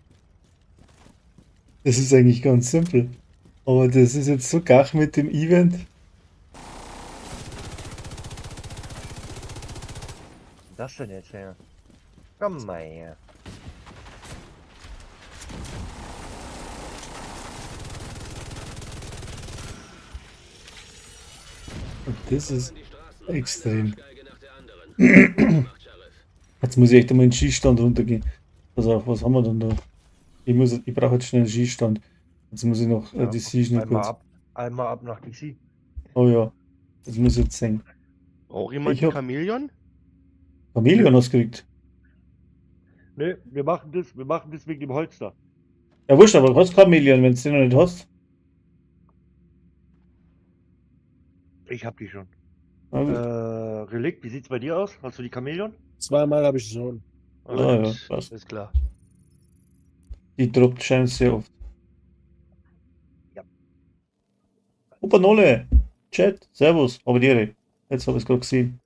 Das ist eigentlich ganz simpel. Aber das ist jetzt so gach mit dem Event. Was das denn jetzt her? Komm mal her. Und das ist Die Straßen extrem. eine Arschgeige nach der anderen. Gut gemacht, Sheriff. Jetzt muss ich echt einmal in den Schießstand runtergehen. Pass auf, was haben wir denn da? Ich brauche jetzt schnell einen Schießstand. Jetzt muss ich noch die Siege noch kurz. Einmal ab nach DC. Oh ja, das muss ich jetzt sehen. Braucht jemand Ich hab- Chamäleon? Chameleon hast du gekriegt. Ne, wir machen das wegen dem Holster. Ja, wurscht, aber du hast Chameleon, wenn du den noch nicht hast. Ich hab die schon. Ja, gut. Relikt, wie sieht's bei dir aus? Hast du die Chamäleon? Zweimal habe ich schon. Ja, passt. Ist klar. Die droppt scheinbar sehr oft. Ja. Opa Nolle! Chat, Servus, aber die Ehre. Jetzt habe ich es gerade gesehen.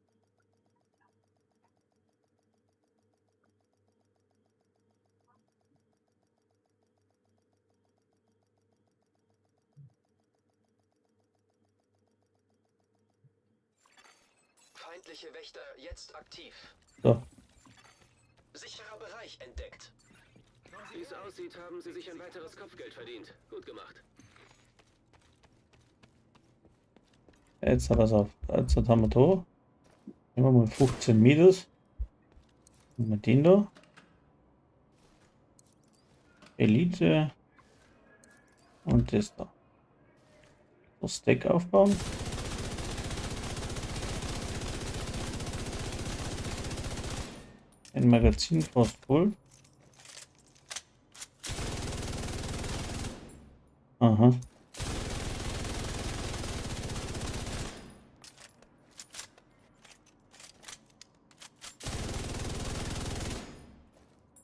Feindliche Wächter jetzt aktiv. So. Sicherer Bereich entdeckt. Wie es aussieht, haben Sie sich ein weiteres Kopfgeld verdient. Gut gemacht. Jetzt pass auf. Jetzt haben wir da. Nehmen wir mal 15 Meters. Nehmen wir den da. Elite. Und das da. Das Stack aufbauen. Ein Magazin fast voll. Aha.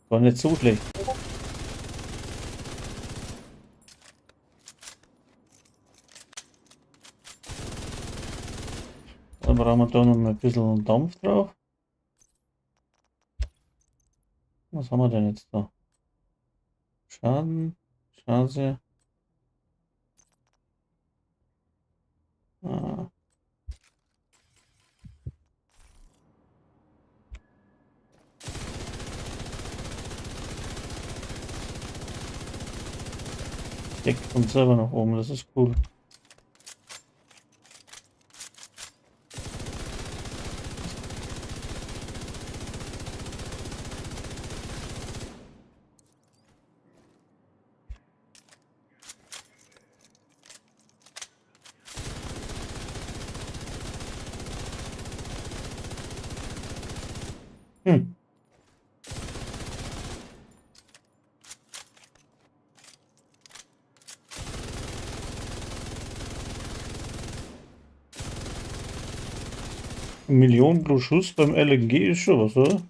War nicht so schlecht. Dann brauchen wir da noch mal ein bisschen Dampf drauf. Was haben wir denn jetzt da? Schaden, Chance. Ah. Deckt uns selber nach oben, das ist cool. Hm. Eine Million pro Schuss beim LNG ist schon was, oder?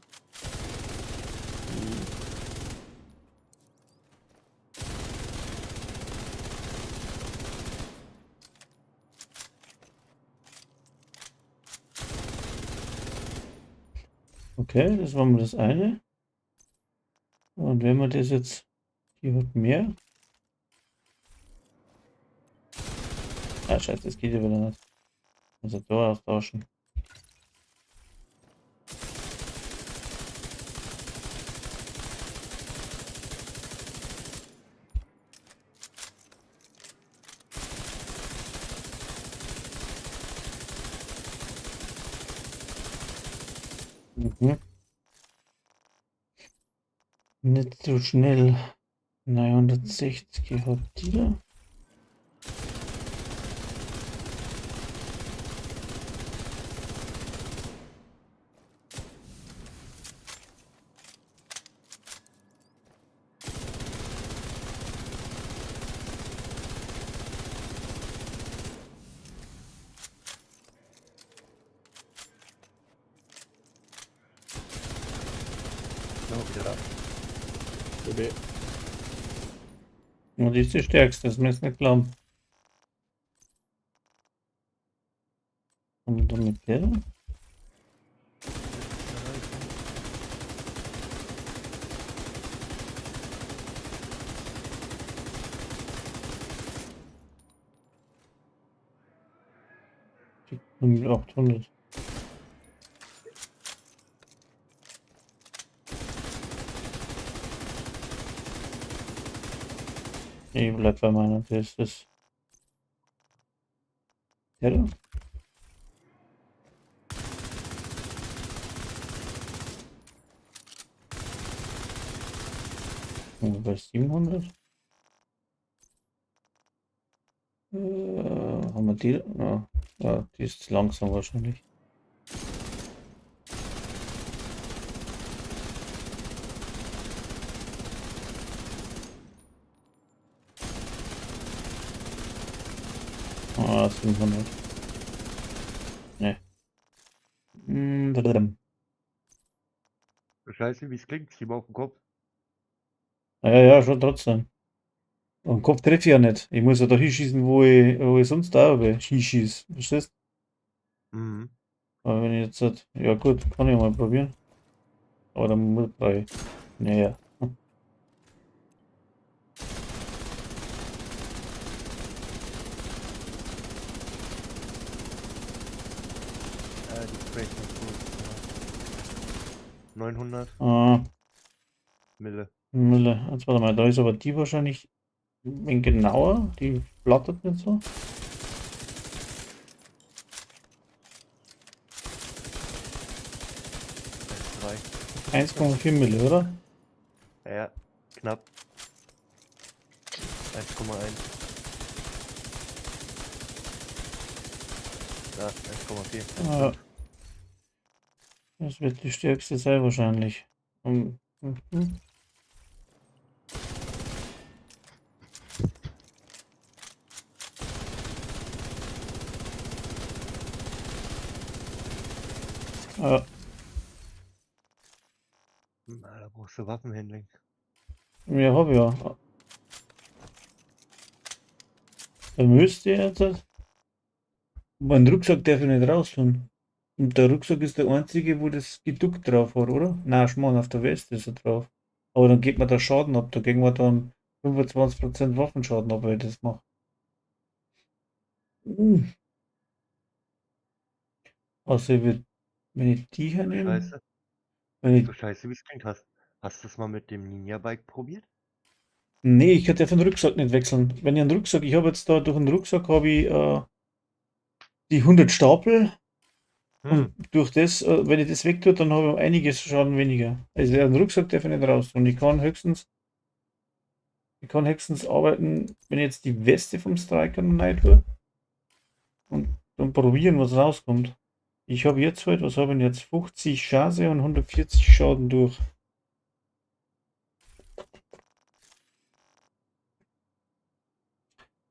Okay, das war mal das eine. Und wenn man das jetzt... Hier hat mehr. Ah, scheiße, das geht ja wieder nicht. Also Tor austauschen. Mhm. Nicht so schnell. 960 gehabt die da. So, wieder da. BB. Und die ist die stärkste, das müssen wir nicht glauben. Und dann mit der. Die 800. Ich bleib bei meiner, das ist das. Der da? Bei 700. Haben wir die? Ja, ja, die ist langsam wahrscheinlich. Ah, 700. Ne. Scheiße, wie es klingt, 7 auf dem Kopf. Ja, ja, schon trotzdem. Und Kopf treffe ich ja nicht. Ich muss ja da hinschießen, wo ich sonst da hinschieße. Verstehst du? Mhm. Aber wenn ich jetzt halt, ja gut, kann ich mal probieren. Aber dann muss ich. Naja. Die Sprays sind gut. 900 Ah, Mille. Müller. Jetzt warte mal, da ist aber die wahrscheinlich ein wenig genauer. Die flattert nicht so. Drei. 1,4 Mille, oder? Ja, knapp. 1,1. Ja, 1,4. Ja. Das wird die stärkste sein wahrscheinlich. Mhm. Ja, Na, da brauchst du Waffenhandling. ja, hab ich ja. Dann müsste ich jetzt. Meinen Rucksack darf ich nicht raus tun. Und der Rucksack ist der einzige, wo das geduckt drauf hat, oder? Nein, Schmarrn, auf der Weste ist er drauf. Aber dann geht mir der Schaden ab. Da gehen wir dann 25% Waffenschaden ab, wenn ich das mache. Also, wenn ich die hernehme. Scheiße. Wenn ich, So scheiße, wie es klingt. Hast du das mal mit dem Ninja-Bike probiert? nee, ich kann ja den Rucksack nicht wechseln. Wenn ich einen Rucksack, ich habe jetzt da durch den Rucksack habe ich die 100 Stapel. Und durch das, wenn ich das wegtue, dann habe ich einiges Schaden weniger. Also einen Rucksack darf ich nicht raus tun. Ich kann höchstens arbeiten, wenn ich jetzt die Weste vom Striker rein tue und dann probieren, was rauskommt. Ich habe jetzt heute, was haben wir jetzt? 50 Chance und 140 Schaden durch.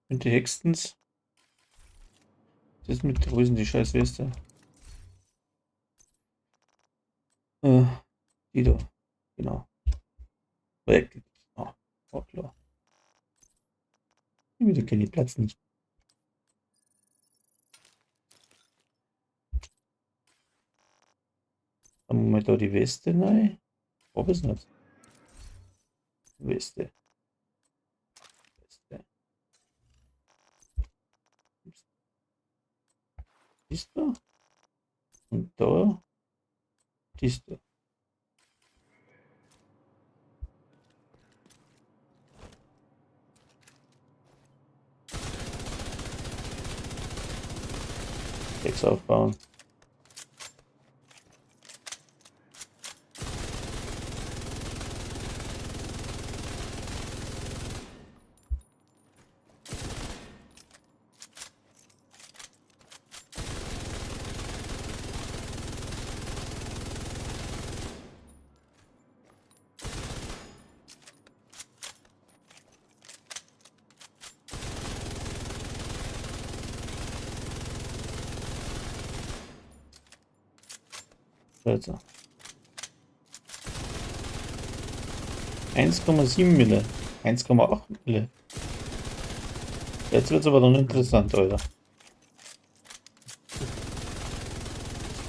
Und die Hextens. Das mit, wo ist denn die scheiß Weste? Die da. Genau. Weg. Ah, oh, klar. Wieder kenne ich Platz nicht. Haben wir mal da die Weste rein? Ob es nicht. Weste. Weste. Ist da? Und da? Ist da? Decks aufbauen. Also. 1,7 Mille. 1,8 Mille. Jetzt wird es aber dann interessant, Alter.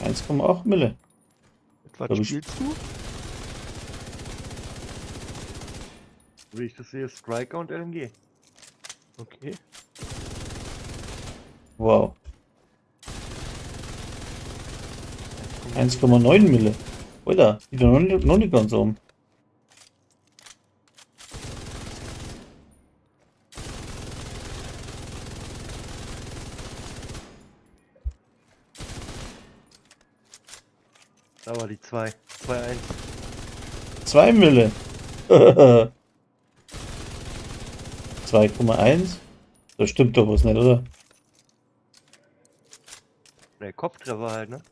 1,8 Mille. Was Glaub ich- spielst du? Wie ich das sehe, Striker und LMG. Okay. Wow. 1,9 Mille. Oder? Wieder noch nicht ganz oben. Da war die 2. 2-1. 2 Mille. 2,1. Das stimmt doch was nicht, oder? Ne, Kopftreffer halt, ne?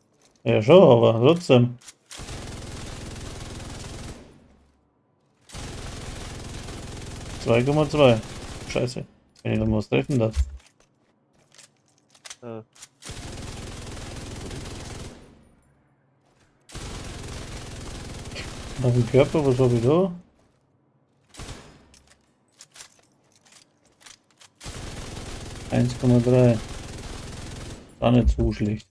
Ja, schon, aber trotzdem. ...2,2. Scheiße. Wenn ich noch was treffen darf. Äh, Nach dem Körper, was habe ich da? ...1,3. War nicht so schlecht.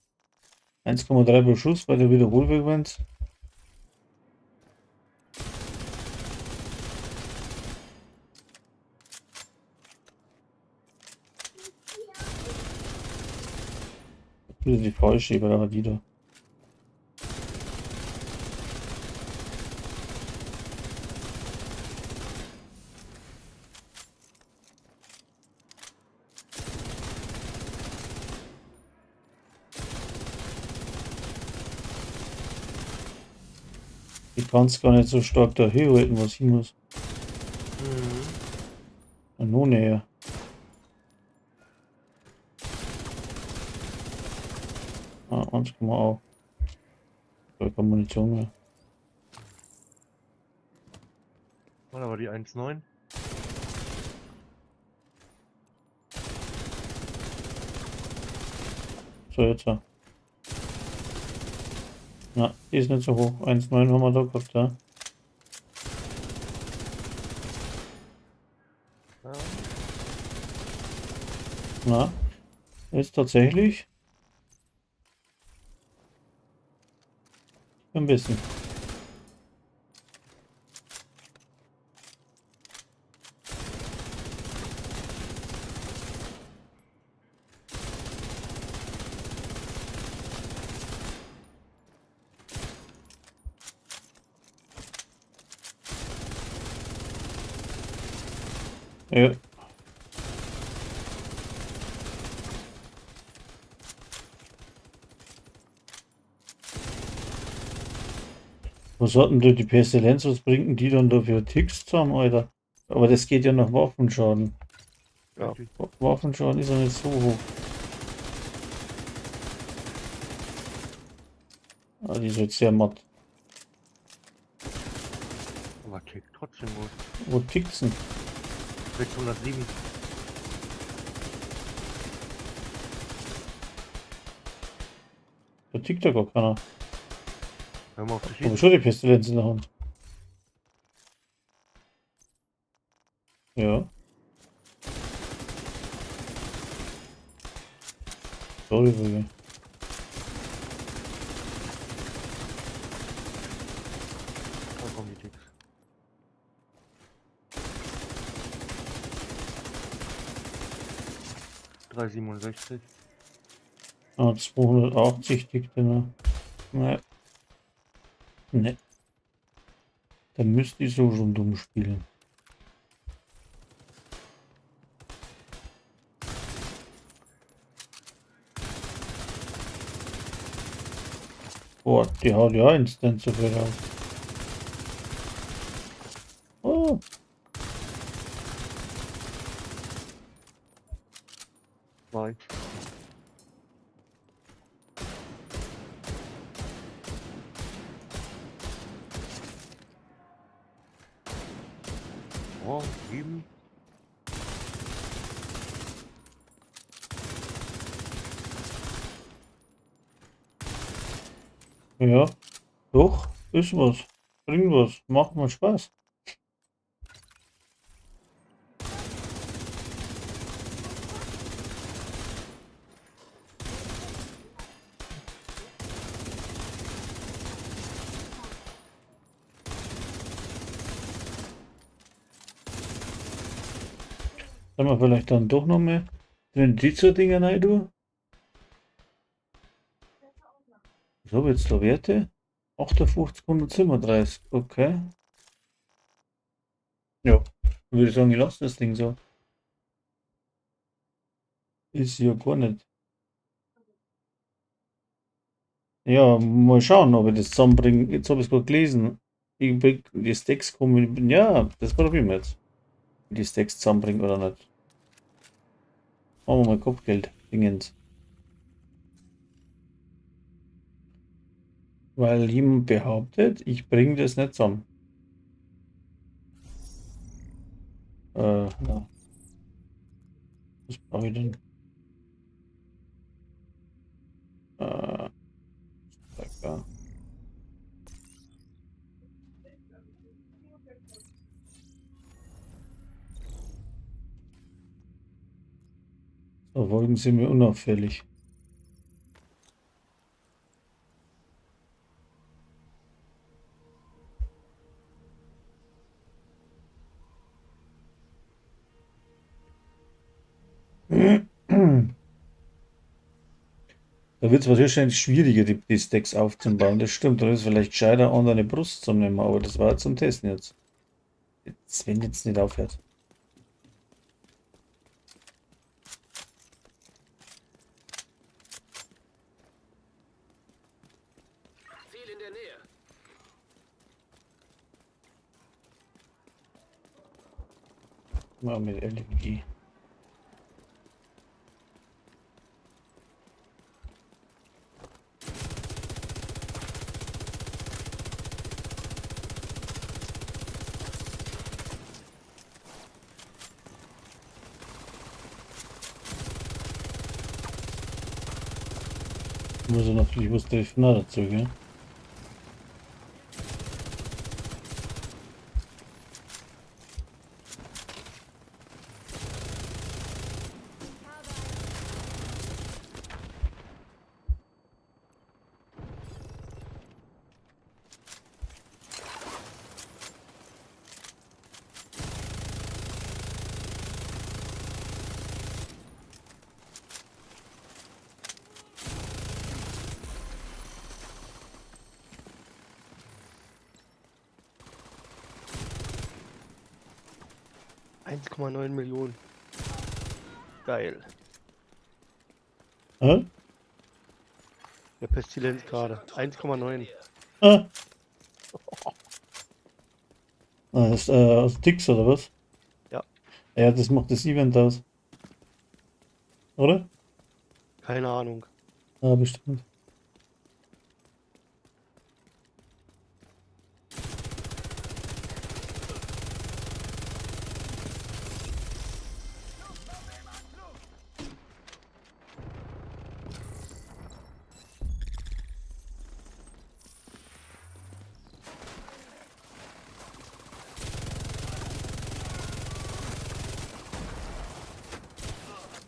1,3 pro Schuss bei der Wiederholfrequenz. Wieder die Fallschieber, aber die da. Ich kann es gar nicht so stark da halten, was ich muss. Noch näher. Ah, 1,8. Keine Munition mehr. da war die 1,9. So, jetzt. Na, die ist nicht so hoch. 1,9 haben wir da gehabt, ja. Ja. Na, ist tatsächlich ein bisschen. Ja. Was hatten da die Pestilenz? Was bringen die dann da für Ticks zusammen, Alter? Aber das geht ja nach Waffenschaden. Ja. Waffenschaden ist ja nicht so hoch. die ist jetzt sehr matt. Aber kickt trotzdem gut. Wo tickt's denn? 607. Da tickt ja gar keiner. Hör mal auf die Aber Schießen. schon die Pistolenz in der Hand. Ja. Sorry, Brügge. Da kommen die Ticks. .367. Ah, 280 tickt er noch. Ne. Ne. Dann müsste ich so schon dumm spielen. Boah, die haut ja instant so viel raus. Oh, Zwei. Oh, 7. ja. Doch, ist was. Bringt was. Macht mal Spaß. Sollen wir vielleicht dann doch noch mehr den Dinger rein tun? So, jetzt da Werte. 58, 137. Okay. Ja, würde ich sagen, ich lasse das Ding so. Ist ja gar nicht. Ja, mal schauen, ob ich das zusammenbringe. Jetzt habe ich es gerade gelesen. Die Stacks kommen. Ja, das probieren wir jetzt. Die Stacks zusammenbringen oder nicht. Machen wir mal Kopfgeld. Dingens. Weil jemand behauptet, ich bringe das nicht zusammen. Na. Was brauche ich denn? Da. So, Wolken sind mir unauffällig. Da wird es wahrscheinlich schwieriger, die Stacks aufzubauen. Das stimmt. Da ist vielleicht gescheiter, an deine Brust zu nehmen, aber das war zum Testen jetzt. Wenn jetzt nicht aufhört. Ziel in der Nähe. Mal mit LMG. Muss er natürlich was treffen dazu, gell? ,9 Millionen. Geil. Hä? Der Pestilenz gerade. 1,9. Ah. Ah, das ist aus Dix oder was? Ja. Ja, das macht das Event aus. Oder? Keine Ahnung. Ah, bestimmt.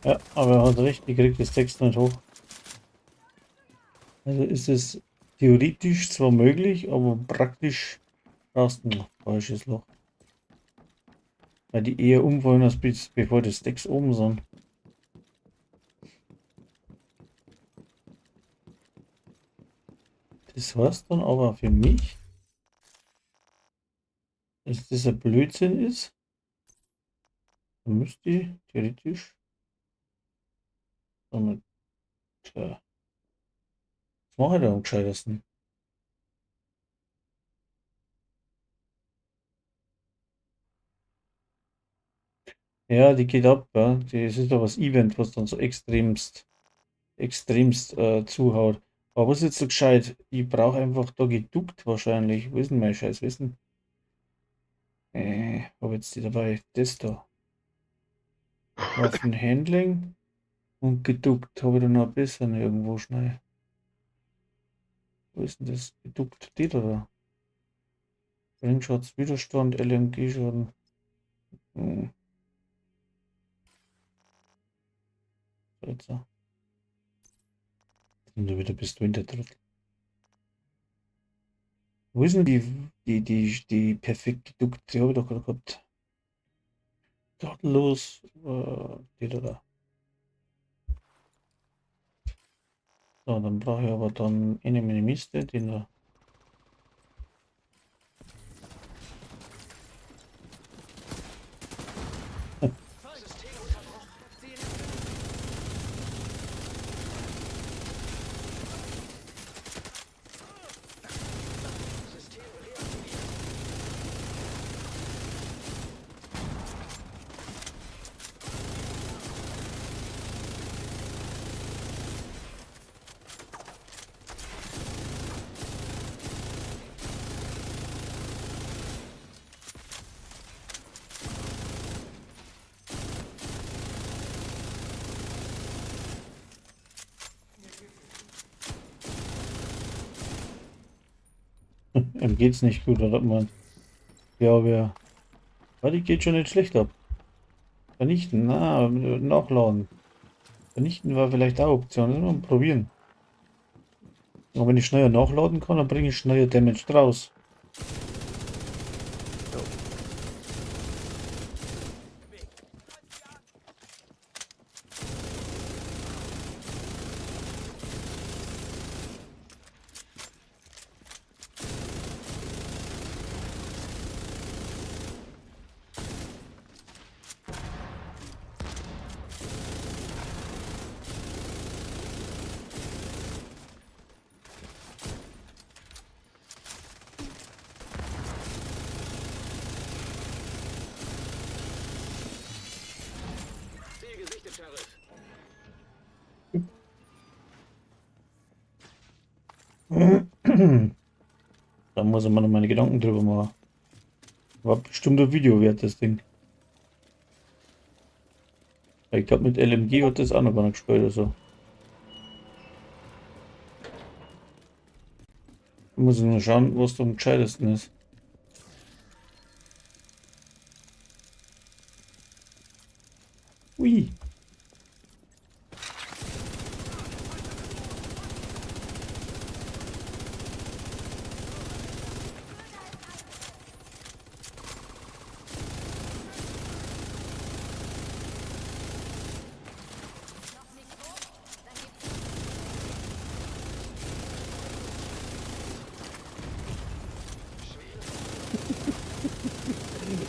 Ja, aber er hat recht, die kriegt das Text nicht hoch. Also ist es theoretisch zwar möglich, aber praktisch brauchst du ein falsches Loch. Weil die eher umfallen, als bevor die Stacks oben sind. Das heißt dann aber für mich, dass das ein Blödsinn ist. Dann müsste ich theoretisch damit. Tja, was mache ich da am gescheitesten? Ja, die geht ab, ja. Das ist doch was Event, was dann so extremst zuhaut. Aber was ist jetzt so gescheit? Ich brauche einfach da geduckt wahrscheinlich. Wo ist denn mein scheiß Wissen? Habe jetzt die dabei. Das da. Waffenhandling und geduckt. Habe ich da noch ein bisschen irgendwo schnell. Wo ist denn das? Geduckt? Die da. Ringschutz, Widerstand, LMG-Schaden. Hm. So, jetzt. Und du wieder bist du in der Trottel. Wo ist denn die perfekt geduckt? Die habe ich doch gerade gehabt. Trottellos. Die da. So, dann brauche ich aber dann eine Minimiste, den da. Ihm geht's nicht gut, oder man? Ja, aber die geht schon nicht schlecht ab. Vernichten, nachladen. Vernichten war vielleicht auch Option, das mal probieren. Aber wenn ich schneller nachladen kann, dann bringe ich schneller Damage draus. Ziel gesichtet, Sheriff. Da muss ich mir noch meine Gedanken drüber machen. War bestimmt ein Video wert, das Ding. Ich glaube, mit LMG hat das auch noch gar nicht gespielt oder so. Da muss ich nur schauen, was da am gescheitesten ist. Ui.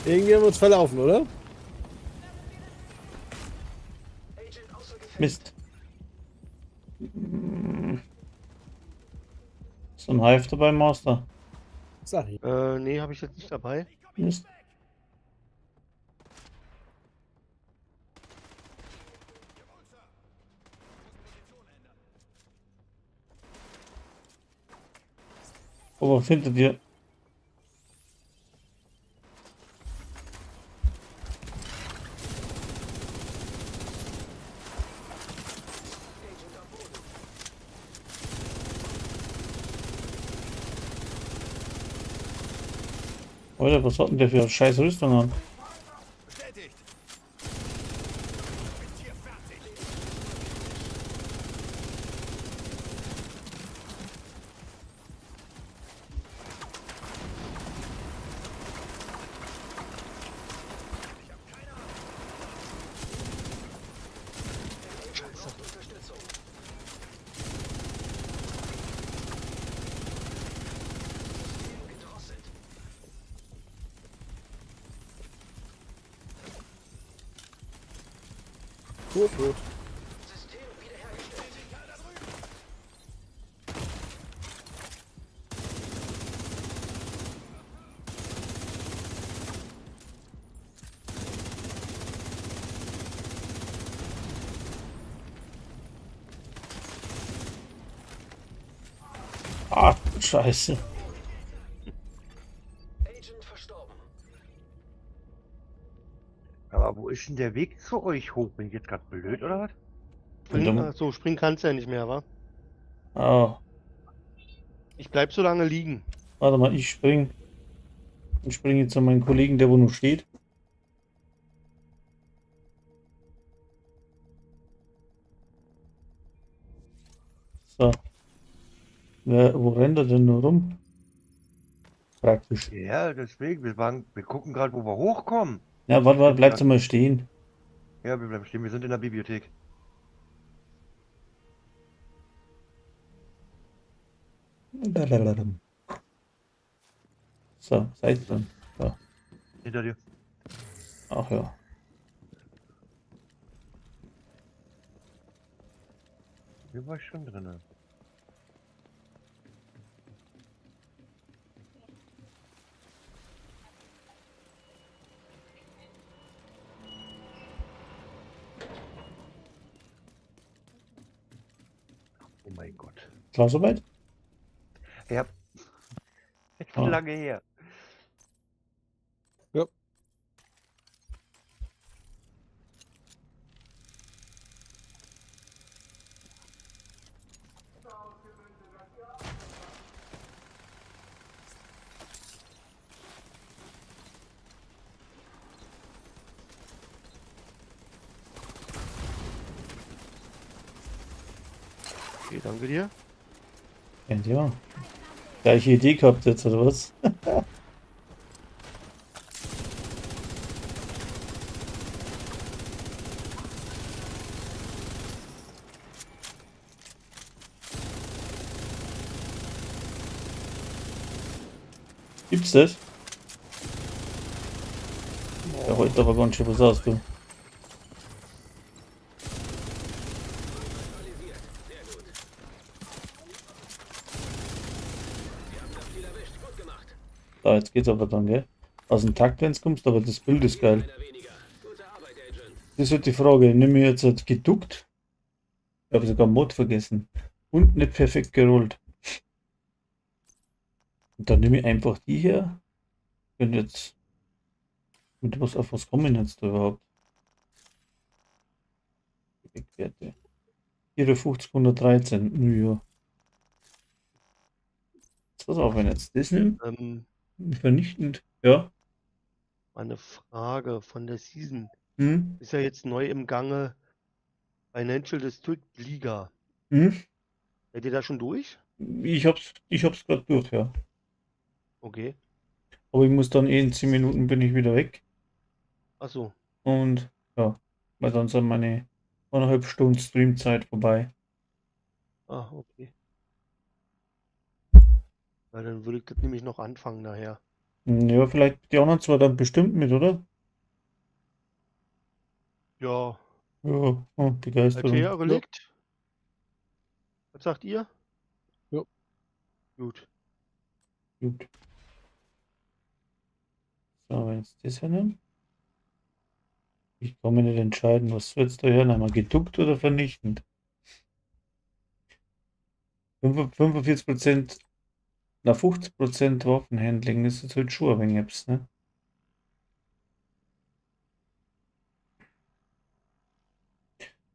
Irgendwie haben wir uns verlaufen, oder? Mist. So ein Hive dabei, Master. Sag ich. Nee, habe ich jetzt nicht dabei. Mist. Aber hinter dir. Alter, was hat denn der für eine scheiß Rüstung an? Bestätigt. Ich bin hier fertig. Tot. System wiederhergestellt. Ah, Scheiße. Agent verstorben. Aber wo ist denn der Weg zu euch hoch? Bin ich jetzt gerade blöd oder was? So, springen kannst du ja nicht mehr, wa? Ah, Ich bleib so lange liegen. warte mal, ich spring. Ich springe zu meinem Kollegen, der wo noch steht. So. Wo rennt er denn nur rum? Praktisch. Ja, deswegen, wir gucken gerade, wo wir hochkommen. Ja, warte, bleibt mal stehen. Ja, wir bleiben stehen, wir sind in der Bibliothek. So, seid dran. So. Hinter dir. Ach ja. Hier war ich schon drin. Oh mein Gott. Klar soweit? Ja. Ist Ah. lange her. Ja. Okay, danke dir. Kennt ihr? Gleiche Idee gehabt jetzt, oder was? Gibt's das? Der holt aber ganz schön was aus, du. Neutralisiert. Sehr gut. Sie haben das Ziel erwischt. Gut gemacht. Da, jetzt geht's aber dann, gell? Aus dem Takt, wenn's kommst, aber das Bild ist geil. Einer weniger. Gute Arbeit, Agent. Das wird die Frage. Nimm mir jetzt halt geduckt. Ich habe sogar Mod vergessen. Und nicht perfekt gerollt. Und dann nehme ich einfach die hier. Wenn jetzt. Mit was auf was kommen jetzt da überhaupt? Wegwerte. 54, 113. Ja. Jetzt pass auf, wenn ich jetzt das nimmt. Vernichtend. Ja. Eine Frage von der Season. Hm? Ist ja jetzt neu im Gange Financial District Liga. Hm? Seid ihr da schon durch? Ich hab's gerade durch, ja. Okay. Aber ich muss dann in 10 Minuten bin ich wieder weg. Achso. Und ja, weil dann sind meine 1,5 Stunden Streamzeit vorbei. Ah, okay. Weil dann würde ich das nämlich noch anfangen nachher. Ja, vielleicht die anderen zwei dann bestimmt mit, oder? Ja. Ja, oh, Begeisterung. Okay, Relikt. Was sagt ihr? Ja. Gut. Gut. So, wenn jetzt das hernehmen. Ich kann mir nicht entscheiden, was willst du hernehmen? Geduckt oder vernichtend? 45%, na 50% Waffenhandling ist jetzt halt schon ein wenig etwas, ne?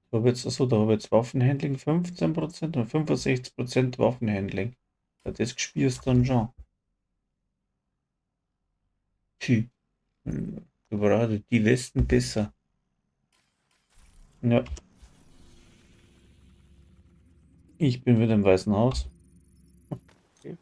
Da habe ich jetzt Waffenhandling 15% und 65% Waffenhandling. Ja, das gespürst dann schon. Gerade die Westen besser. Ja. Ich bin wieder im Weißen Haus. Okay.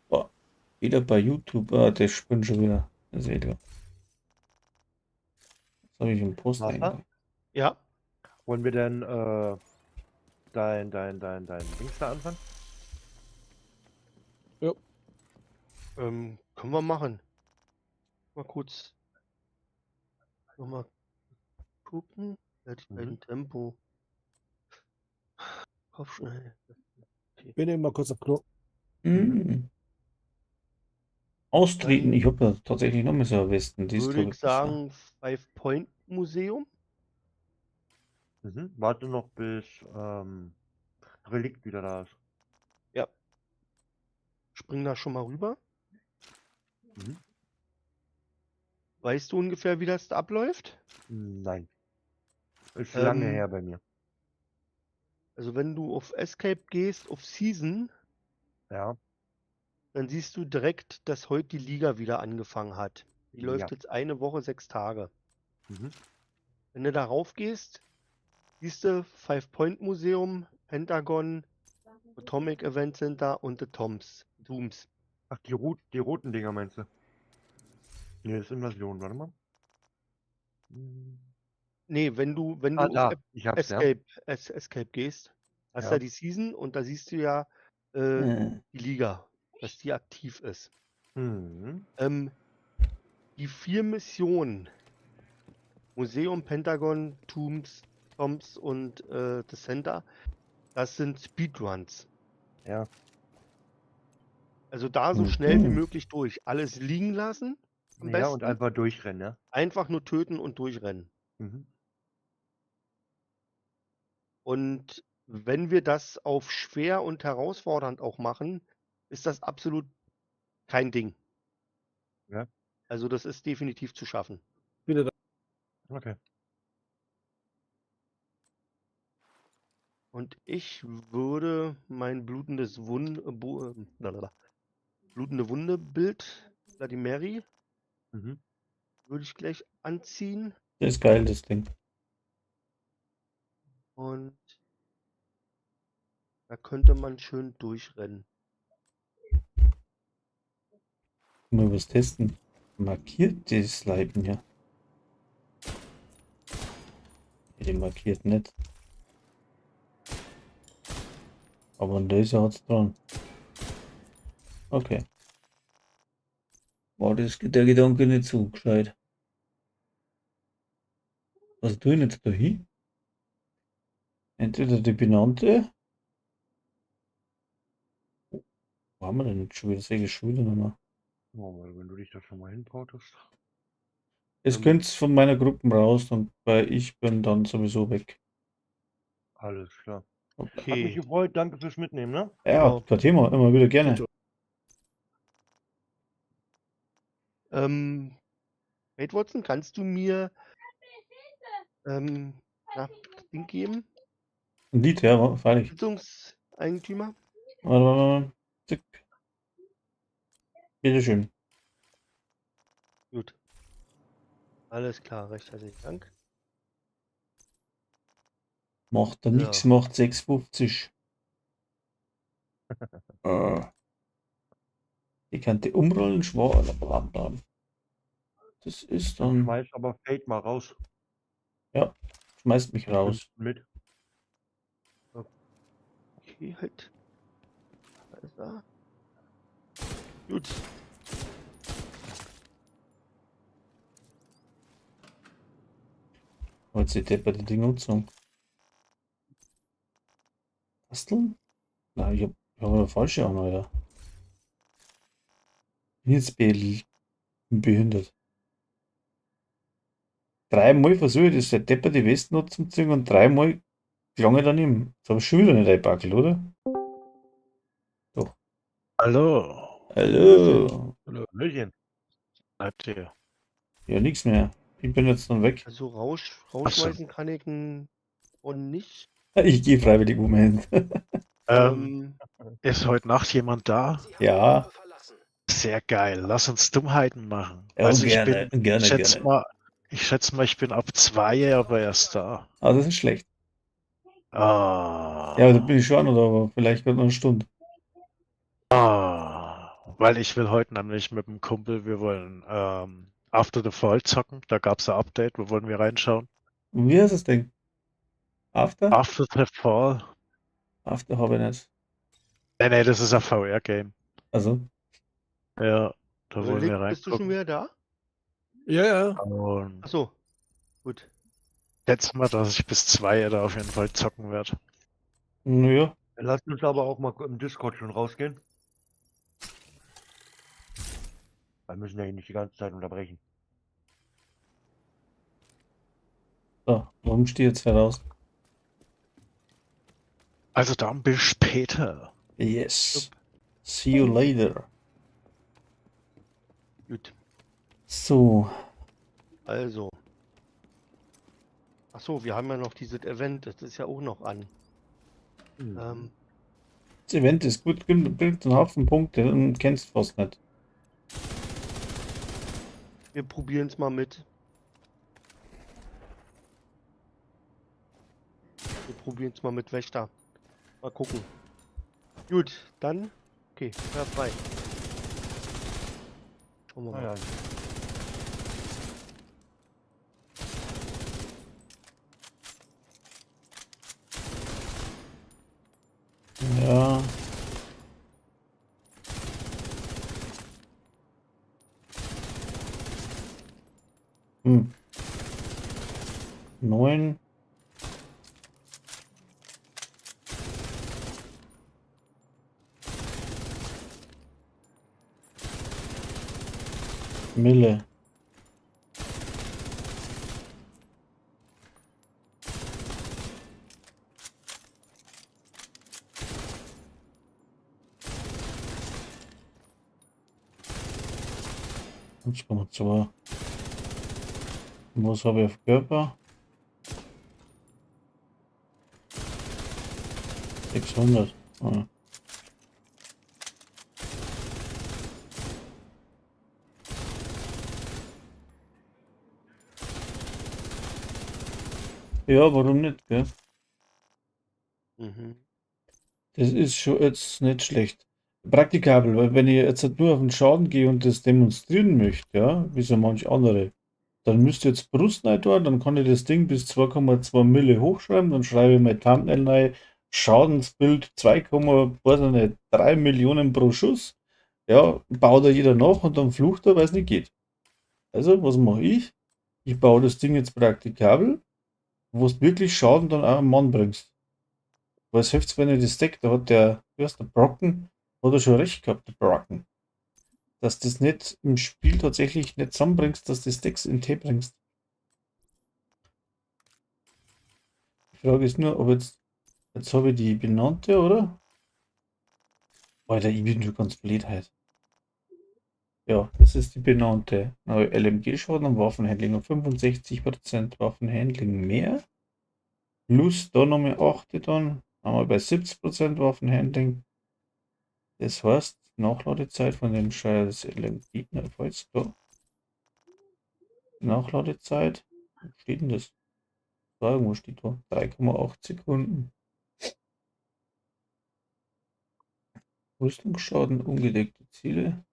Oh, wieder bei YouTube. Ah, der spinnt schon wieder. Das seht ihr. Was habe ich im Post Wasser? eigentlich? Ja. Wollen wir denn dein Dings da anfangen? Können wir machen. Mal kurz nochmal gucken. Werde ich ein Tempo. Kopf schnell. Bin eben mal kurz auf Klo. Hm. Austreten, ich habe ja tatsächlich noch mal so eine Westen. Die ist, Würde glaub ich besser. sagen, Five Point Museum. Warte noch bis Relikt wieder da ist. Spring da schon mal rüber. Mhm. Weißt du ungefähr, wie das abläuft? Nein. Ist lange Ähm, her bei mir. Also wenn du auf Escape gehst, auf Season, Ja. dann siehst du direkt, dass heute die Liga wieder angefangen hat. Die läuft Ja. jetzt 1 Woche, 6 Tage. Mhm. Wenn du darauf gehst, siehst du Five Point Museum, Pentagon, Atomic Event Center und The Dooms. Ach, die roten Dinger meinst du? Nee, das ist Invasion, warte mal. Nee, wenn du Ah, auf da. Ich hab's, ja. Escape gehst, hast Ja. du ja die Season und da siehst du ja die Liga, dass die aktiv ist. Mhm. Die 4 Missionen, Museum, Pentagon, Tombs und The Center, das sind Speedruns. Ja. Also da so schnell wie möglich durch. Alles liegen lassen, am Ja, und besten. einfach durchrennen, ja. Einfach nur töten und durchrennen. Mhm. Und wenn wir das auf schwer und herausfordernd auch machen, ist das absolut kein Ding. Ja. Also das ist definitiv zu schaffen. Wieder da. Okay. Und ich würde mein blutende Wunde-Bild, Bloody Mary, Mhm. würde ich gleich anziehen. Das ist geil, das Ding. Und da könnte man schön durchrennen. Mal was testen. Markiert das Leiten hier. Den markiert nicht. Aber ein Laser hat's dran. Okay. War das der Gedanke nicht so gescheit. Was tue ich jetzt da hin? Entweder die benannte. Wo haben wir denn jetzt schon wieder? Sehe ich schon wieder nochmal. Oh, weil wenn du dich da schon mal hinbrautest. Es könnt von meiner Gruppe raus und weil ich bin dann sowieso weg. Alles klar. Hat mich Okay. gefreut, danke fürs Mitnehmen, ne? Ja, Ja. kein Thema, immer wieder gerne. Kate Watson, kannst du mir das Ding geben? Ein Lied, ja, freilich. Sitzungseigentümer? Warte. Zick. Bitteschön. Gut. Alles klar, recht herzlichen Dank. Macht er Ja. nichts, macht 6,50. Ich kann die umrollen, schwarz. Das ist dann. Schmeiß aber Fate mal raus. Ja, schmeißt mich raus. Mit. Okay, halt. Alles da. Gut. Jetzt die Depp bei der Nutzung. Basteln? Nein, ich hab eine falsche an, Alter. Bin jetzt behindert. 3-mal versuche ich das, der Depper die Westnutzung zu ziehen und 3-mal gelange daneben. Das habe ich schon wieder nicht einpackelt, oder? Doch. Hallo. Hallo. Hallöchen. Bleibt hier. Ja, nichts mehr. Ich bin jetzt dann weg. Also rausschmeißen kann ich ihn und nicht. Ich gehe freiwillig im Moment. Ist heute Nacht jemand da? Ja. Sehr geil. Lass uns Dummheiten machen. Ja, also gerne, ich schätze mal, ich bin ab 2 aber erst da. Ah, das ist schlecht. Ah. Ja, da bin ich schon, oder aber vielleicht gerade noch eine Stunde. Weil ich will heute nämlich mit dem Kumpel, wir wollen After the Fall zocken. Da gab es ein Update, wo wollen wir reinschauen? Und wie heißt das Ding? After? After the Fall. After habe ich nicht. Nee, das ist ein VR-Game. Also, Ja, da wollen wir Bist du schon reingucken. wieder da? Ja, ja. Und Achso. Gut. jetzt mal, dass ich bis 2 da auf jeden Fall zocken werde. naja. Lass uns aber auch mal im Discord schon rausgehen. Wir müssen ja hier nicht die ganze Zeit unterbrechen. So, warum steht jetzt heraus? Also dann bis später. Yes. See you later. Gut. So, Also. Achso, wir haben ja noch dieses Event, das ist ja auch noch an. das Event ist gut, bringt einen Haufen Punkte und kennst fast nicht. Wir probieren es mal mit. Wir probieren es mal mit Wächter. Mal gucken. Gut, dann. Okay, ja, frei. Schauen wir mal. Ja, Ja. Hm. 9. Mille. Jetzt kommen wir zu. Was habe ich auf Körper? 600. Ah. Ja, warum nicht, gell? Mhm. Das ist schon jetzt nicht schlecht. Praktikabel, weil wenn ich jetzt halt nur auf den Schaden gehe und das demonstrieren möchte, ja, wie so manch andere, dann müsste jetzt Brust rein tun, dann kann ich das Ding bis 2,2 Mille hochschreiben, dann schreibe ich mein Thumbnail rein, Schadensbild 2,3 Millionen pro Schuss. Ja, baut da jeder nach und dann flucht er, weil es nicht geht. Also, was mache ich? Ich baue das Ding jetzt praktikabel, wo du wirklich Schaden dann auch am Mann bringst. Was hilft's, wenn ich das Deck, da hat der Brocken, hat er schon recht gehabt, der Brocken. Dass das nicht im Spiel tatsächlich nicht zusammenbringst, dass du das Decks in T bringst. Die Frage ist nur, ob jetzt habe ich die benannte, oder? Alter, ich bin schon ganz blöd heute. Ja, das ist die benannte. LMG-Schaden und Waffenhandling um 65% Waffenhandling mehr. Plus da nochmal 8 dann. Haben wir bei 70% Waffenhandling. Das heißt, Nachladezeit von dem scheiß LMG, falls da. Nachladezeit. Wo steht denn das? Da irgendwo steht da. 3,8 Sekunden. Rüstungsschaden, ungedeckte Ziele.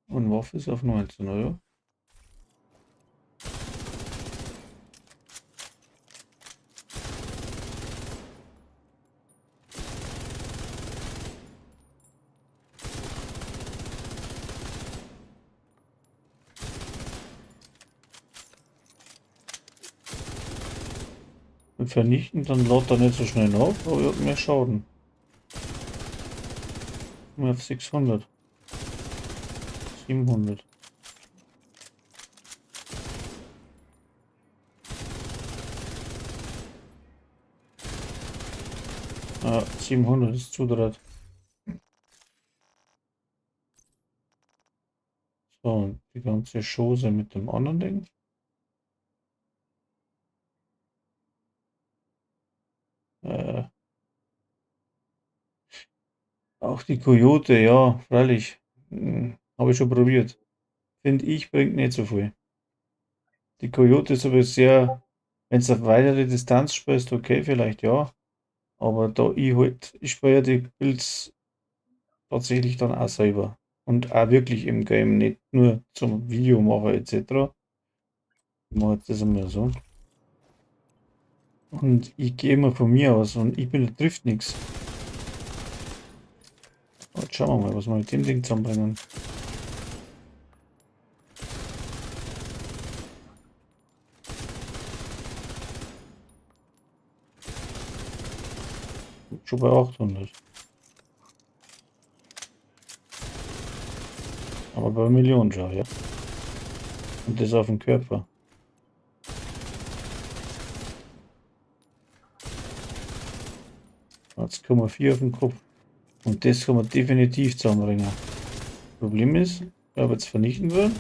Und Waffe ist auf 19, oder? Und vernichten, dann lädt er nicht so schnell nach, aber er hat mehr Schaden. Mehr auf 600. 700. Ah, 700 ist zudraht. So, und die ganze Chose mit dem anderen Ding. Auch die Coyote, ja, freilich. Habe ich schon probiert. Finde ich, bringt nicht so viel. Die Coyote ist aber sehr, wenn es auf weitere Distanz spielst, okay, vielleicht ja. Aber da ich spiele ja die Builds tatsächlich dann auch selber. Und auch wirklich im Game, nicht nur zum Videomacher etc. Ich mache jetzt das einmal so. Und ich gehe immer von mir aus und ich bin, trifft nichts. Jetzt schauen wir mal, was wir mit dem Ding zusammenbringen. Schon bei 800. Aber bei Millionen schon, ja. Und das auf dem Körper. Jetzt kommen wir 4 auf den Kopf. Und das kann man definitiv zusammenbringen. Problem ist, ob jetzt vernichten wird.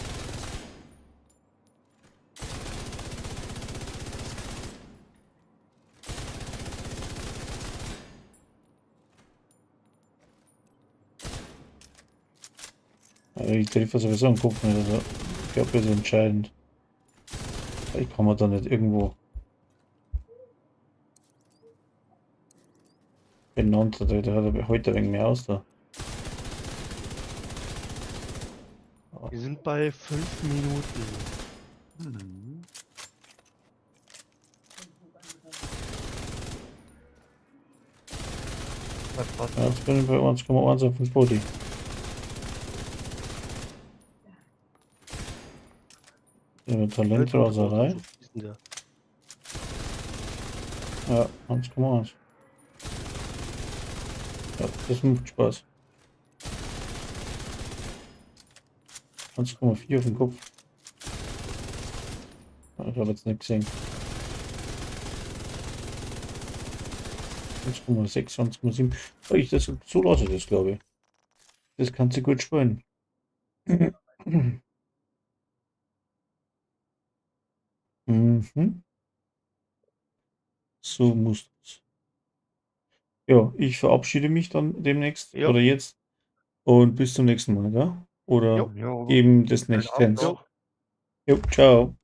Ich treffe sowieso einen Kopf nicht, also ich glaube, das ist entscheidend. Ich kann man da nicht irgendwo benannt, der hat aber heute ein wenig mehr aus da. Wir sind bei 5 Minuten. Was? Ja, jetzt bin ich bei 1,1 auf dem Body. Ja, Talentraserei. Ja, 1,1. Ja, das macht Spaß. 1,4 auf dem Kopf. Ich habe jetzt nicht gesehen. 1,6, 1,7. So lasse ich das, glaube ich. Das kannst du gut spielen. Mhm. So muss es. Ja, ich verabschiede mich dann demnächst Jo. oder jetzt und bis zum nächsten Mal, ja? Oder Jo. eben des Schönen Abend Nächtens. noch. Jo, ciao.